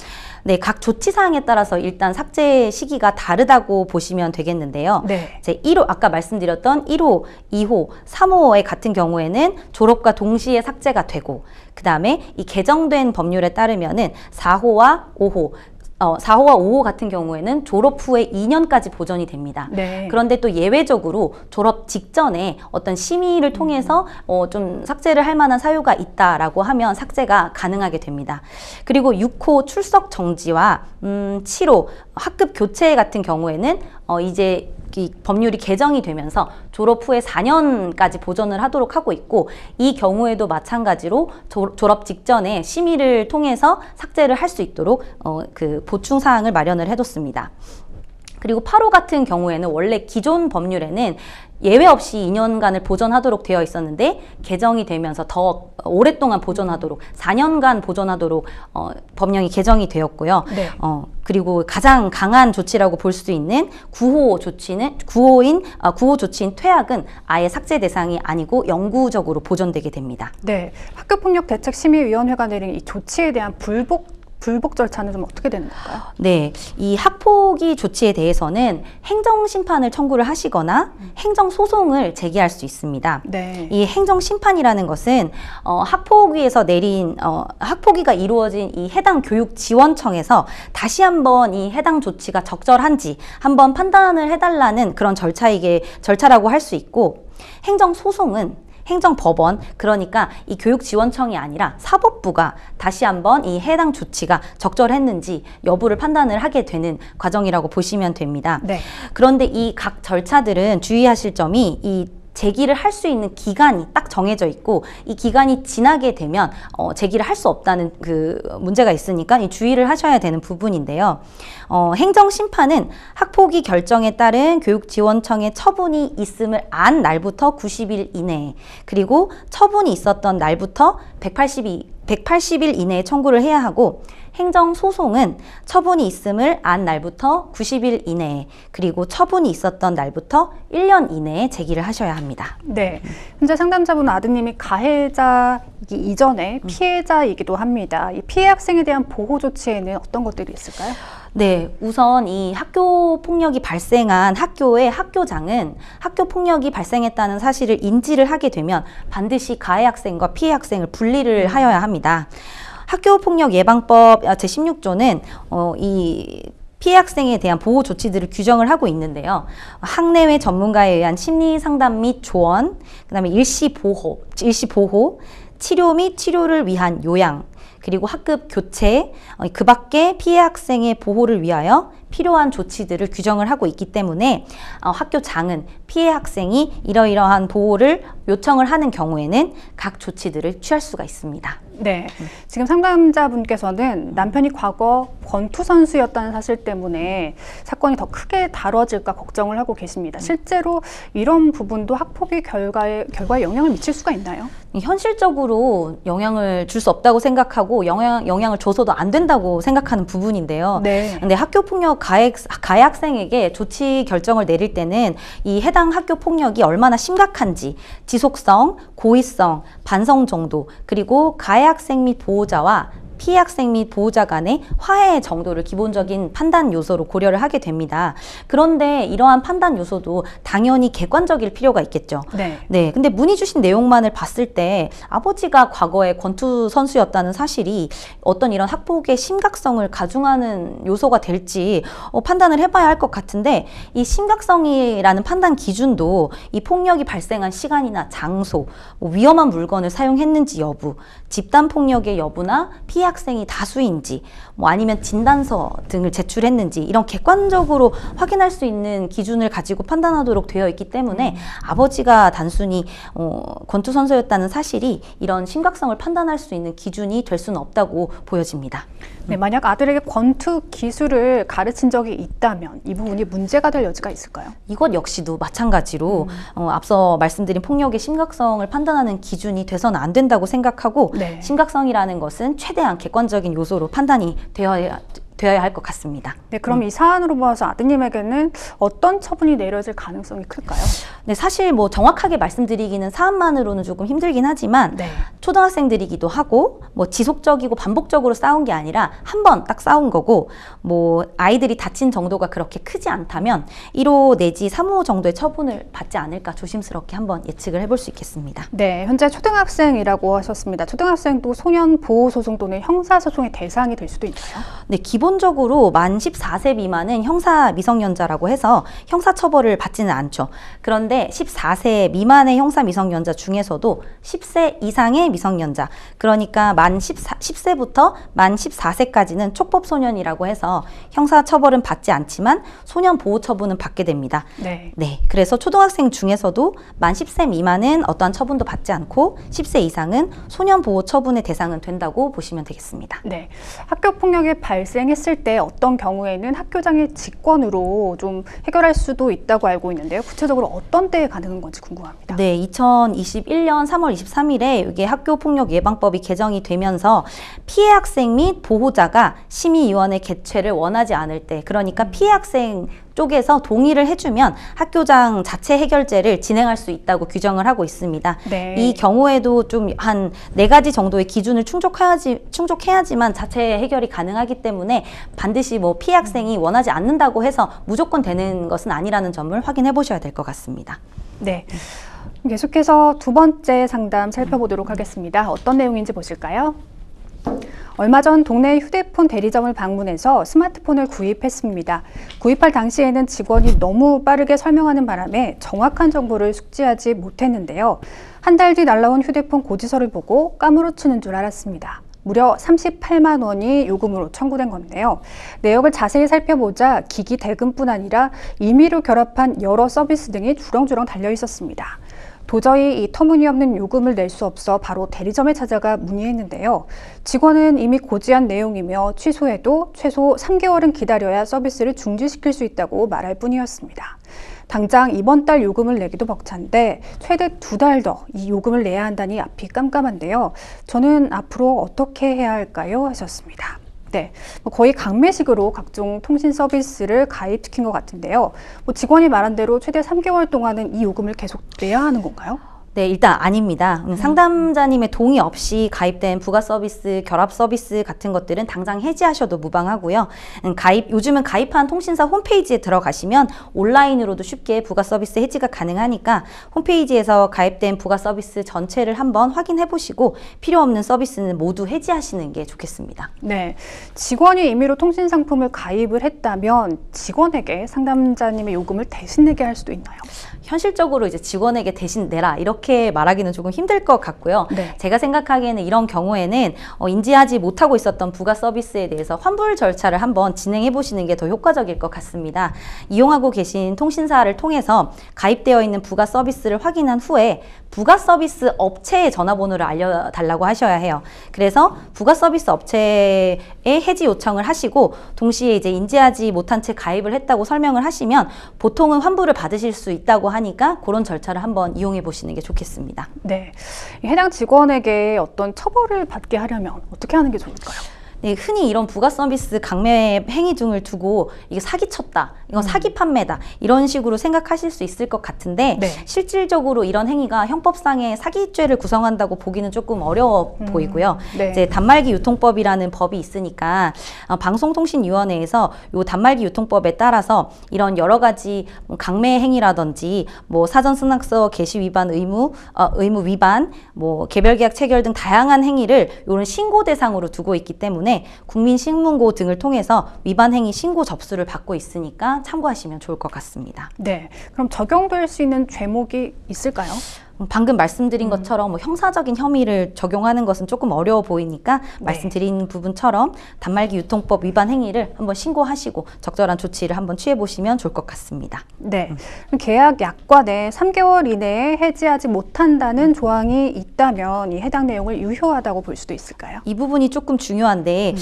네, 각 조치사항에 따라서 일단 삭제 시기가 다르다고 보시면 되겠는데요. 제 1호, 아까 말씀드렸던 1호, 2호, 3호의 같은 경우에는 졸업과 동시에 삭제가 되고, 그 다음에 이 개정된 법률에 따르면은 4호와 5호, 4호와 5호 같은 경우에는 졸업 후에 2년까지 보존이 됩니다. 그런데 또 예외적으로 졸업 직전에 어떤 심의를 통해서 좀 삭제를 할 만한 사유가 있다라고 하면 삭제가 가능하게 됩니다. 그리고 6호 출석 정지와 7호 학급 교체 같은 경우에는 이제 이 법률이 개정이 되면서 졸업 후에 4년까지 보존을 하도록 하고 있고, 이 경우에도 마찬가지로 졸업 직전에 심의를 통해서 삭제를 할 수 있도록 그 보충 사항을 마련을 해뒀습니다. 그리고 8호 같은 경우에는 원래 기존 법률에는 예외 없이 2년간을 보존하도록 되어 있었는데 개정이 되면서 더 오랫동안 보존하도록 4년간 보존하도록 법령이 개정이 되었고요. 네. 그리고 가장 강한 조치라고 볼 수 있는 9호 조치인 퇴학은 아예 삭제 대상이 아니고 영구적으로 보존되게 됩니다. 네, 학교폭력대책심의위원회가 내린 이 조치에 대한 불복 절차는 좀 어떻게 되는 걸까요? 네, 이 학폭위 조치에 대해서는 행정심판을 청구를 하시거나 행정소송을 제기할 수 있습니다. 네. 이 행정심판이라는 것은 학폭위에서 내린 학폭위가 이루어진 이 해당 교육지원청에서 다시 한번 이 해당 조치가 적절한지 한번 판단을 해달라는 그런 절차라고 할 수 있고, 행정소송은 행정법원, 그러니까 이 교육지원청이 아니라 사법부가 다시 한번 이 해당 조치가 적절했는지 여부를 판단을 하게 되는 과정이라고 보시면 됩니다. 네. 그런데 이 각 절차들은 주의하실 점이 이 제기를 할 수 있는 기간이 딱 정해져 있고, 이 기간이 지나게 되면 제기를 할 수 없다는 그 문제가 있으니까 이 주의를 하셔야 되는 부분인데요. 행정심판은 학폭위 결정에 따른 교육지원청의 처분이 있음을 안 날부터 90일 이내에, 그리고 처분이 있었던 날부터 180일 이내에 청구를 해야 하고, 행정소송은 처분이 있음을 안 날부터 90일 이내에, 그리고 처분이 있었던 날부터 1년 이내에 제기를 하셔야 합니다. 네, 현재 상담자분 아드님이 가해자이기 이전에 피해자이기도 합니다. 이 피해 학생에 대한 보호 조치에는 어떤 것들이 있을까요? 네, 우선 이 학교 폭력이 발생한 학교의 학교장은 학교 폭력이 발생했다는 사실을 인지를 하게 되면 반드시 가해 학생과 피해 학생을 분리를 하여야 합니다. 학교폭력예방법 제16조는 이 피해 학생에 대한 보호 조치들을 규정을 하고 있는데요. 학내외 전문가에 의한 심리 상담 및 조언, 그다음에 일시 보호, 치료 및 치료를 위한 요양, 그리고 학급 교체, 그 밖에 피해 학생의 보호를 위하여 필요한 조치들을 규정을 하고 있기 때문에 학교장은 피해 학생이 이러이러한 보호를 요청을 하는 경우에는 각 조치들을 취할 수가 있습니다. 네, 지금 상담자분께서는 남편이 과거 권투 선수였다는 사실 때문에 사건이 더 크게 다뤄질까 걱정을 하고 계십니다. 실제로 이런 부분도 학폭위 결과에 영향을 미칠 수가 있나요? 현실적으로 영향을 줄 수 없다고 생각하고 영향을 줘서도 안 된다고 생각하는 부분인데요. 네. 근데 학교폭력 가해 학생에게 조치 결정을 내릴 때는 이 해당 학교 폭력이 얼마나 심각한지, 지속성, 고의성, 반성 정도, 그리고 가해 학생 및 보호자와 피해 학생 및 보호자 간의 화해 정도를 기본적인 판단 요소로 고려를 하게 됩니다. 그런데 이러한 판단 요소도 당연히 객관적일 필요가 있겠죠. 네. 근데 문의 주신 내용만을 봤을 때 아버지가 과거에 권투 선수였다는 사실이 어떤 이런 학폭의 심각성을 가중하는 요소가 될지 판단을 해봐야 할 것 같은데, 이 심각성이라는 판단 기준도 이 폭력이 발생한 시간이나 장소, 위험한 물건을 사용했는지 여부, 집단 폭력의 여부나 피해 학생이 다수인지, 아니면 진단서 등을 제출했는지, 이런 객관적으로 확인할 수 있는 기준을 가지고 판단하도록 되어 있기 때문에 아버지가 단순히 권투 선수였다는 사실이 이런 심각성을 판단할 수 있는 기준이 될 수는 없다고 보여집니다. 네, 만약 아들에게 권투 기술을 가르친 적이 있다면 이 부분이 문제가 될 여지가 있을까요? 이것 역시도 마찬가지로 앞서 말씀드린 폭력의 심각성을 판단하는 기준이 돼서는 안 된다고 생각하고, 네. 심각성이라는 것은 최대한 객관적인 요소로 판단이 되어야 할 것 같습니다. 네, 그럼 이 사안으로 봐서 아드님에게는 어떤 처분이 내려질 가능성이 클까요? 네, 사실 정확하게 말씀드리기는 사안만으로는 조금 힘들긴 하지만, 네. 초등학생들이기도 하고 지속적이고 반복적으로 싸운 게 아니라 한 번 딱 싸운 거고, 아이들이 다친 정도가 그렇게 크지 않다면 1호 내지 3호 정도의 처분을 받지 않을까 조심스럽게 한번 예측을 해볼 수 있겠습니다. 네, 현재 초등학생이라고 하셨습니다. 초등학생도 소년 보호 소송 또는 형사 소송의 대상이 될 수도 있나요? 네, 기본적으로 만 14세 미만은 형사 미성년자라고 해서 형사 처벌을 받지는 않죠. 그런데 14세 미만의 형사 미성년자 중에서도 10세 이상의 미성년자, 그러니까 만 10세부터 만 14세까지는 촉법소년이라고 해서 형사처벌은 받지 않지만 소년보호처분은 받게 됩니다. 네. 네, 그래서 초등학생 중에서도 만 10세 미만은 어떠한 처분도 받지 않고 10세 이상은 소년보호처분의 대상은 된다고 보시면 되겠습니다. 네. 학교 폭력이 발생했을 때 어떤 경우에는 학교장의 직권으로 좀 해결할 수도 있다고 알고 있는데요. 구체적으로 어떤 때에 가능한 건지 궁금합니다. 네, 2021년 3월 23일에 이게 학교폭력 예방법이 개정이 되면서 피해 학생 및 보호자가 심의위원회 개최를 원하지 않을 때, 그러니까 피해 학생 쪽에서 동의를 해주면 학교장 자체 해결제를 진행할 수 있다고 규정을 하고 있습니다. 네. 이 경우에도 좀 한 4가지 정도의 기준을 충족해야지만 자체 해결이 가능하기 때문에 반드시 뭐 피해 학생이 원하지 않는다고 해서 무조건 되는 것은 아니라는 점을 확인해 보셔야 될 것 같습니다. 네. 계속해서 두 번째 상담 살펴보도록 하겠습니다. 어떤 내용인지 보실까요? 얼마 전 동네 휴대폰 대리점을 방문해서 스마트폰을 구입했습니다. 구입할 당시에는 직원이 너무 빠르게 설명하는 바람에 정확한 정보를 숙지하지 못했는데요. 한 달 뒤 날라온 휴대폰 고지서를 보고 까무러치는 줄 알았습니다. 무려 38만 원이 요금으로 청구된 건데요. 내역을 자세히 살펴보자 기기 대금뿐 아니라 임의로 결합한 여러 서비스 등이 주렁주렁 달려 있었습니다. 도저히 이 터무니없는 요금을 낼 수 없어 바로 대리점에 찾아가 문의했는데요. 직원은 이미 고지한 내용이며 취소해도 최소 3개월은 기다려야 서비스를 중지시킬 수 있다고 말할 뿐이었습니다. 당장 이번 달 요금을 내기도 벅찬데 최대 2달 더 이 요금을 내야 한다니 앞이 깜깜한데요. 저는 앞으로 어떻게 해야 할까요? 하셨습니다. 네, 거의 강매식으로 각종 통신 서비스를 가입시킨 것 같은데요. 직원이 말한 대로 최대 3개월 동안은 이 요금을 계속 내야 하는 건가요? 네, 일단 아닙니다. 상담자님의 동의 없이 가입된 부가 서비스, 결합 서비스 같은 것들은 당장 해지하셔도 무방하고요. 요즘은 가입한 통신사 홈페이지에 들어가시면 온라인으로도 쉽게 부가 서비스 해지가 가능하니까 홈페이지에서 가입된 부가 서비스 전체를 한번 확인해 보시고 필요 없는 서비스는 모두 해지하시는 게 좋겠습니다. 네, 직원이 임의로 통신 상품을 가입을 했다면 직원에게 상담자님의 요금을 대신 내게 할 수도 있나요? 현실적으로 이제 직원에게 대신 내라 이렇게 말하기는 조금 힘들 것 같고요. 네. 제가 생각하기에는 이런 경우에는 인지하지 못하고 있었던 부가 서비스에 대해서 환불 절차를 한번 진행해 보시는 게 더 효과적일 것 같습니다. 이용하고 계신 통신사를 통해서 가입되어 있는 부가 서비스를 확인한 후에 부가 서비스 업체의 전화번호를 알려달라고 하셔야 해요. 그래서 부가 서비스 업체에 해지 요청을 하시고 동시에 이제 인지하지 못한 채 가입을 했다고 설명을 하시면 보통은 환불을 받으실 수 있다고 하니까 그런 절차를 한번 이용해 보시는 게 좋겠습니다. 네, 해당 직원에게 어떤 처벌을 받게 하려면 어떻게 하는 게 좋을까요? 네, 흔히 이런 부가 서비스 강매 행위 등을 두고 이게 사기쳤다, 이건 사기 판매다 이런 식으로 생각하실 수 있을 것 같은데 네. 실질적으로 이런 행위가 형법상의 사기죄를 구성한다고 보기는 조금 어려워 보이고요. 네. 이제 단말기 유통법이라는 법이 있으니까 방송통신위원회에서 요 단말기 유통법에 따라서 이런 여러 가지 강매 행위라든지 뭐 사전 승낙서 게시 위반 의무 위반, 뭐 개별계약 체결 등 다양한 행위를 이런 신고 대상으로 두고 있기 때문에 국민신문고 등을 통해서 위반 행위 신고 접수를 받고 있으니까 참고하시면 좋을 것 같습니다. 네, 그럼 적용될 수 있는 죄목이 있을까요? 방금 말씀드린 것처럼 뭐 형사적인 혐의를 적용하는 것은 조금 어려워 보이니까 네. 말씀드린 부분처럼 단말기 유통법 위반 행위를 한번 신고하시고 적절한 조치를 한번 취해 보시면 좋을 것 같습니다. 네, 그럼 계약 약관에 3개월 이내에 해지하지 못한다는 조항이 있다면 이 해당 내용을 유효하다고 볼 수도 있을까요? 이 부분이 조금 중요한데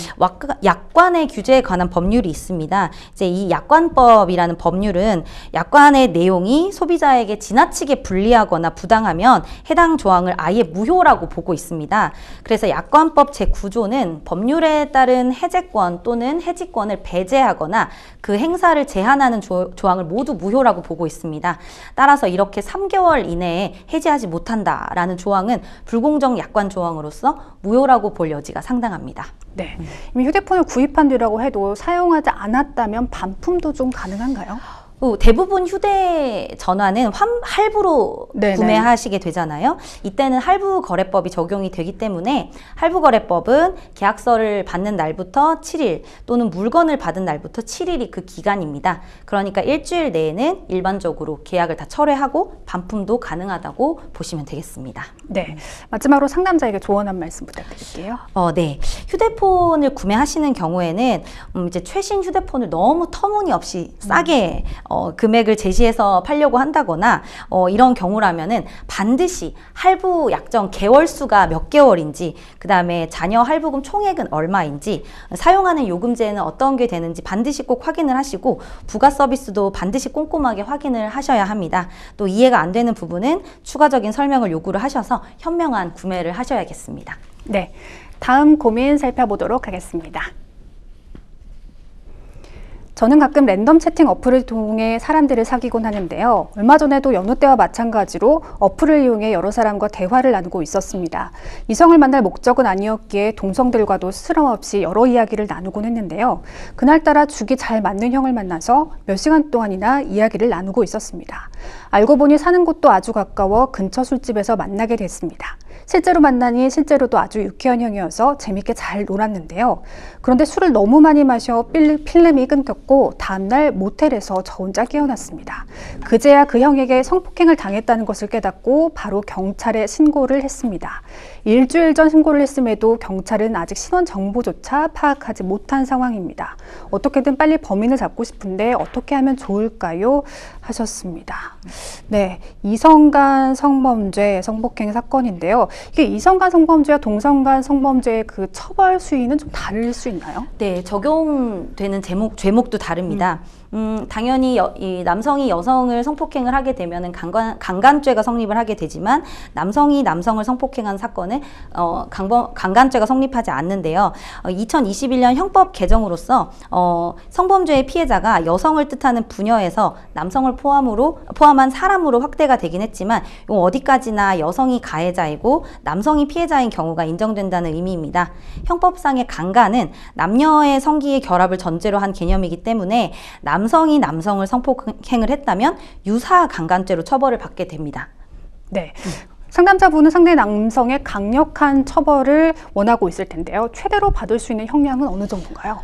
약관의 규제에 관한 법률이 있습니다. 이제 이 약관법이라는 법률은 약관의 내용이 소비자에게 지나치게 불리하거나 부당하면 해당 조항을 아예 무효라고 보고 있습니다. 그래서 약관법 제9조는 법률에 따른 해제권 또는 해지권을 배제하거나 그 행사를 제한하는 조항을 모두 무효라고 보고 있습니다. 따라서 이렇게 3개월 이내에 해지하지 못한다라는 조항은 불공정 약관 조항으로서 무효라고 볼 여지가 상당합니다. 네, 이미 휴대폰을 구입한 뒤라고 해도 사용하지 않았다면 반품도 좀 가능한가요? 대부분 휴대전화는 할부로 네네. 구매하시게 되잖아요. 이때는 할부거래법이 적용이 되기 때문에 할부거래법은 계약서를 받는 날부터 7일 또는 물건을 받은 날부터 7일이 그 기간입니다. 그러니까 일주일 내에는 일반적으로 계약을 다 철회하고 반품도 가능하다고 보시면 되겠습니다. 네. 마지막으로 상담자에게 조언 한 말씀 부탁드릴게요. 네. 휴대폰을 구매하시는 경우에는 이제 최신 휴대폰을 너무 터무니없이 싸게 금액을 제시해서 팔려고 한다거나 이런 경우라면은 반드시 할부 약정 개월 수가 몇 개월인지, 그 다음에 자녀 할부금 총액은 얼마인지, 사용하는 요금제는 어떤 게 되는지 반드시 꼭 확인을 하시고 부가 서비스도 반드시 꼼꼼하게 확인을 하셔야 합니다. 또 이해가 안 되는 부분은 추가적인 설명을 요구를 하셔서 현명한 구매를 하셔야겠습니다. 네. 다음 고민 살펴보도록 하겠습니다. 저는 가끔 랜덤 채팅 어플을 통해 사람들을 사귀곤 하는데요. 얼마 전에도 여느 때와 마찬가지로 어플을 이용해 여러 사람과 대화를 나누고 있었습니다. 이성을 만날 목적은 아니었기에 동성들과도 스스럼 없이 여러 이야기를 나누곤 했는데요. 그날따라 죽이 잘 맞는 형을 만나서 몇 시간 동안이나 이야기를 나누고 있었습니다. 알고 보니 사는 곳도 아주 가까워 근처 술집에서 만나게 됐습니다. 실제로 만나니 실제로도 아주 유쾌한 형이어서 재밌게 잘 놀았는데요. 그런데 술을 너무 많이 마셔 필름이 끊겼고 다음날 모텔에서 저 혼자 깨어났습니다. 그제야 그 형에게 성폭행을 당했다는 것을 깨닫고 바로 경찰에 신고를 했습니다. 일주일 전 신고를 했음에도 경찰은 아직 신원 정보조차 파악하지 못한 상황입니다. 어떻게든 빨리 범인을 잡고 싶은데 어떻게 하면 좋을까요? 하셨습니다. 네, 이성 간 성범죄, 성폭행 사건인데요. 이게 이성 간 성범죄와 동성 간 성범죄의 그 처벌 수위는 좀 다를 수 있나요? 네, 적용되는 죄목도 다릅니다. 당연히 이 남성이 여성을 성폭행을 하게 되면은 강간죄가 성립을 하게 되지만 남성이 남성을 성폭행한 사건은 강간죄가 성립하지 않는데요. 2021년 형법 개정으로서 성범죄의 피해자가 여성을 뜻하는 부녀에서 남성을 포함한 사람으로 확대가 되긴 했지만 어디까지나 여성이 가해자이고 남성이 피해자인 경우가 인정된다는 의미입니다. 형법상의 강간은 남녀의 성기의 결합을 전제로 한 개념이기 때문에 남성이 남성을 성폭행을 했다면 유사 강간죄로 처벌을 받게 됩니다. 네. 상담자분은 상대 남성의 강력한 처벌을 원하고 있을 텐데요. 최대로 받을 수 있는 형량은 어느 정도인가요?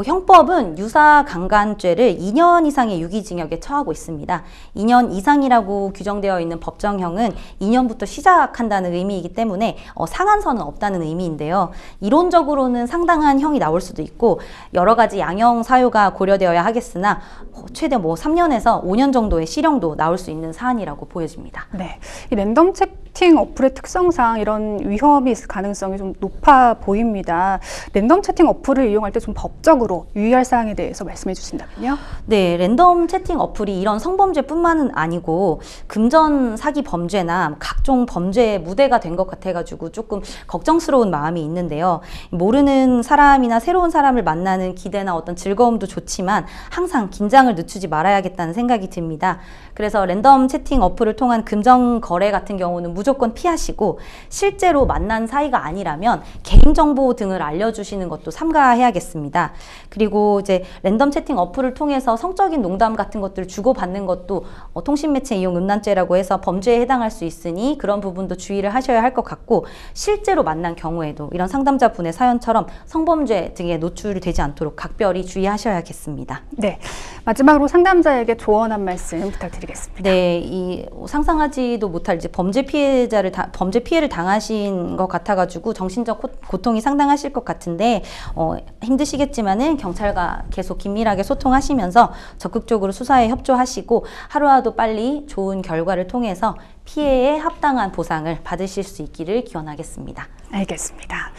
형법은 유사 강간죄를 2년 이상의 유기징역에 처하고 있습니다. 2년 이상이라고 규정되어 있는 법정형은 2년부터 시작한다는 의미이기 때문에 상한선은 없다는 의미인데요. 이론적으로는 상당한 형이 나올 수도 있고 여러 가지 양형 사유가 고려되어야 하겠으나 최대 3년에서 5년 정도의 실형도 나올 수 있는 사안이라고 보여집니다. 네, 이 랜덤 채팅 어플의 특성상 이런 위험이 있을 가능성이 좀 높아 보입니다. 랜덤 채팅 어플을 이용할 때 좀 법적으로 유의할 사항에 대해서 말씀해 주신다면요? 네, 랜덤 채팅 어플이 이런 성범죄뿐만은 아니고 금전 사기 범죄나 각종 범죄의 무대가 된 것 같아가지고 조금 걱정스러운 마음이 있는데요. 모르는 사람이나 새로운 사람을 만나는 기대나 어떤 즐거움도 좋지만 항상 긴장을 늦추지 말아야겠다는 생각이 듭니다. 그래서 랜덤 채팅 어플을 통한 금전 거래 같은 경우는 무조건 피하시고 실제로 만난 사이가 아니라면 개인정보 등을 알려주시는 것도 삼가해야겠습니다. 그리고 이제 랜덤 채팅 어플을 통해서 성적인 농담 같은 것들을 주고받는 것도 통신매체 이용 음란죄라고 해서 범죄에 해당할 수 있으니 그런 부분도 주의를 하셔야 할 것 같고 실제로 만난 경우에도 이런 상담자분의 사연처럼 성범죄 등에 노출이 되지 않도록 각별히 주의하셔야겠습니다. 네, 마지막으로 상담자에게 조언 한 말씀 부탁드리겠습니다. 네, 상상하지도 못할 이제 범죄 피해를 당하신 것 같아가지고 정신적 고통이 상당하실 것 같은데 힘드시겠지만은 경찰과 계속 긴밀하게 소통하시면서 적극적으로 수사에 협조하시고 하루라도 빨리 좋은 결과를 통해서 피해에 합당한 보상을 받으실 수 있기를 기원하겠습니다. 알겠습니다.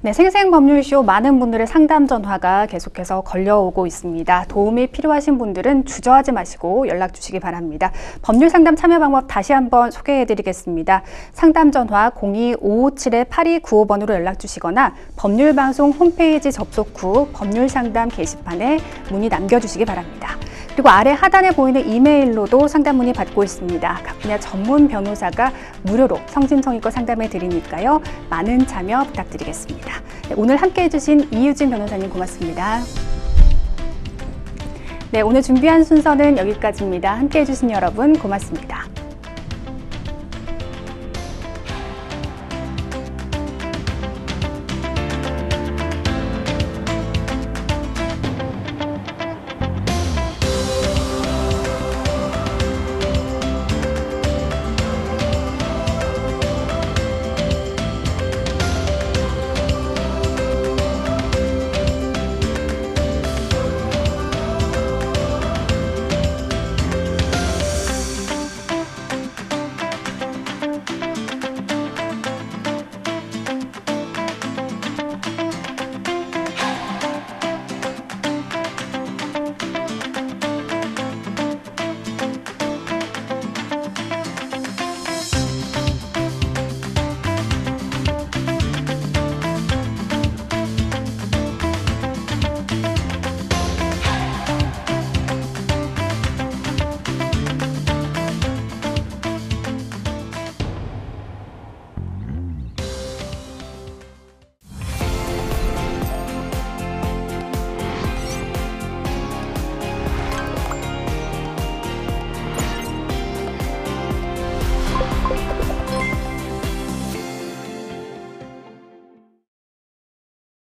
네, 생생법률쇼 많은 분들의 상담 전화가 계속해서 걸려오고 있습니다. 도움이 필요하신 분들은 주저하지 마시고 연락 주시기 바랍니다. 법률 상담 참여 방법 다시 한번 소개해드리겠습니다. 상담 전화 02-557-8295번으로 연락 주시거나 법률방송 홈페이지 접속 후 법률 상담 게시판에 문의 남겨주시기 바랍니다. 그리고 아래 하단에 보이는 이메일로도 상담 문의 받고 있습니다. 각 분야 전문 변호사가 무료로 성심성의껏 상담해 드리니까요. 많은 참여 부탁드리겠습니다. 네, 오늘 함께해 주신 이유진 변호사님 고맙습니다. 네, 오늘 준비한 순서는 여기까지입니다. 함께해 주신 여러분 고맙습니다.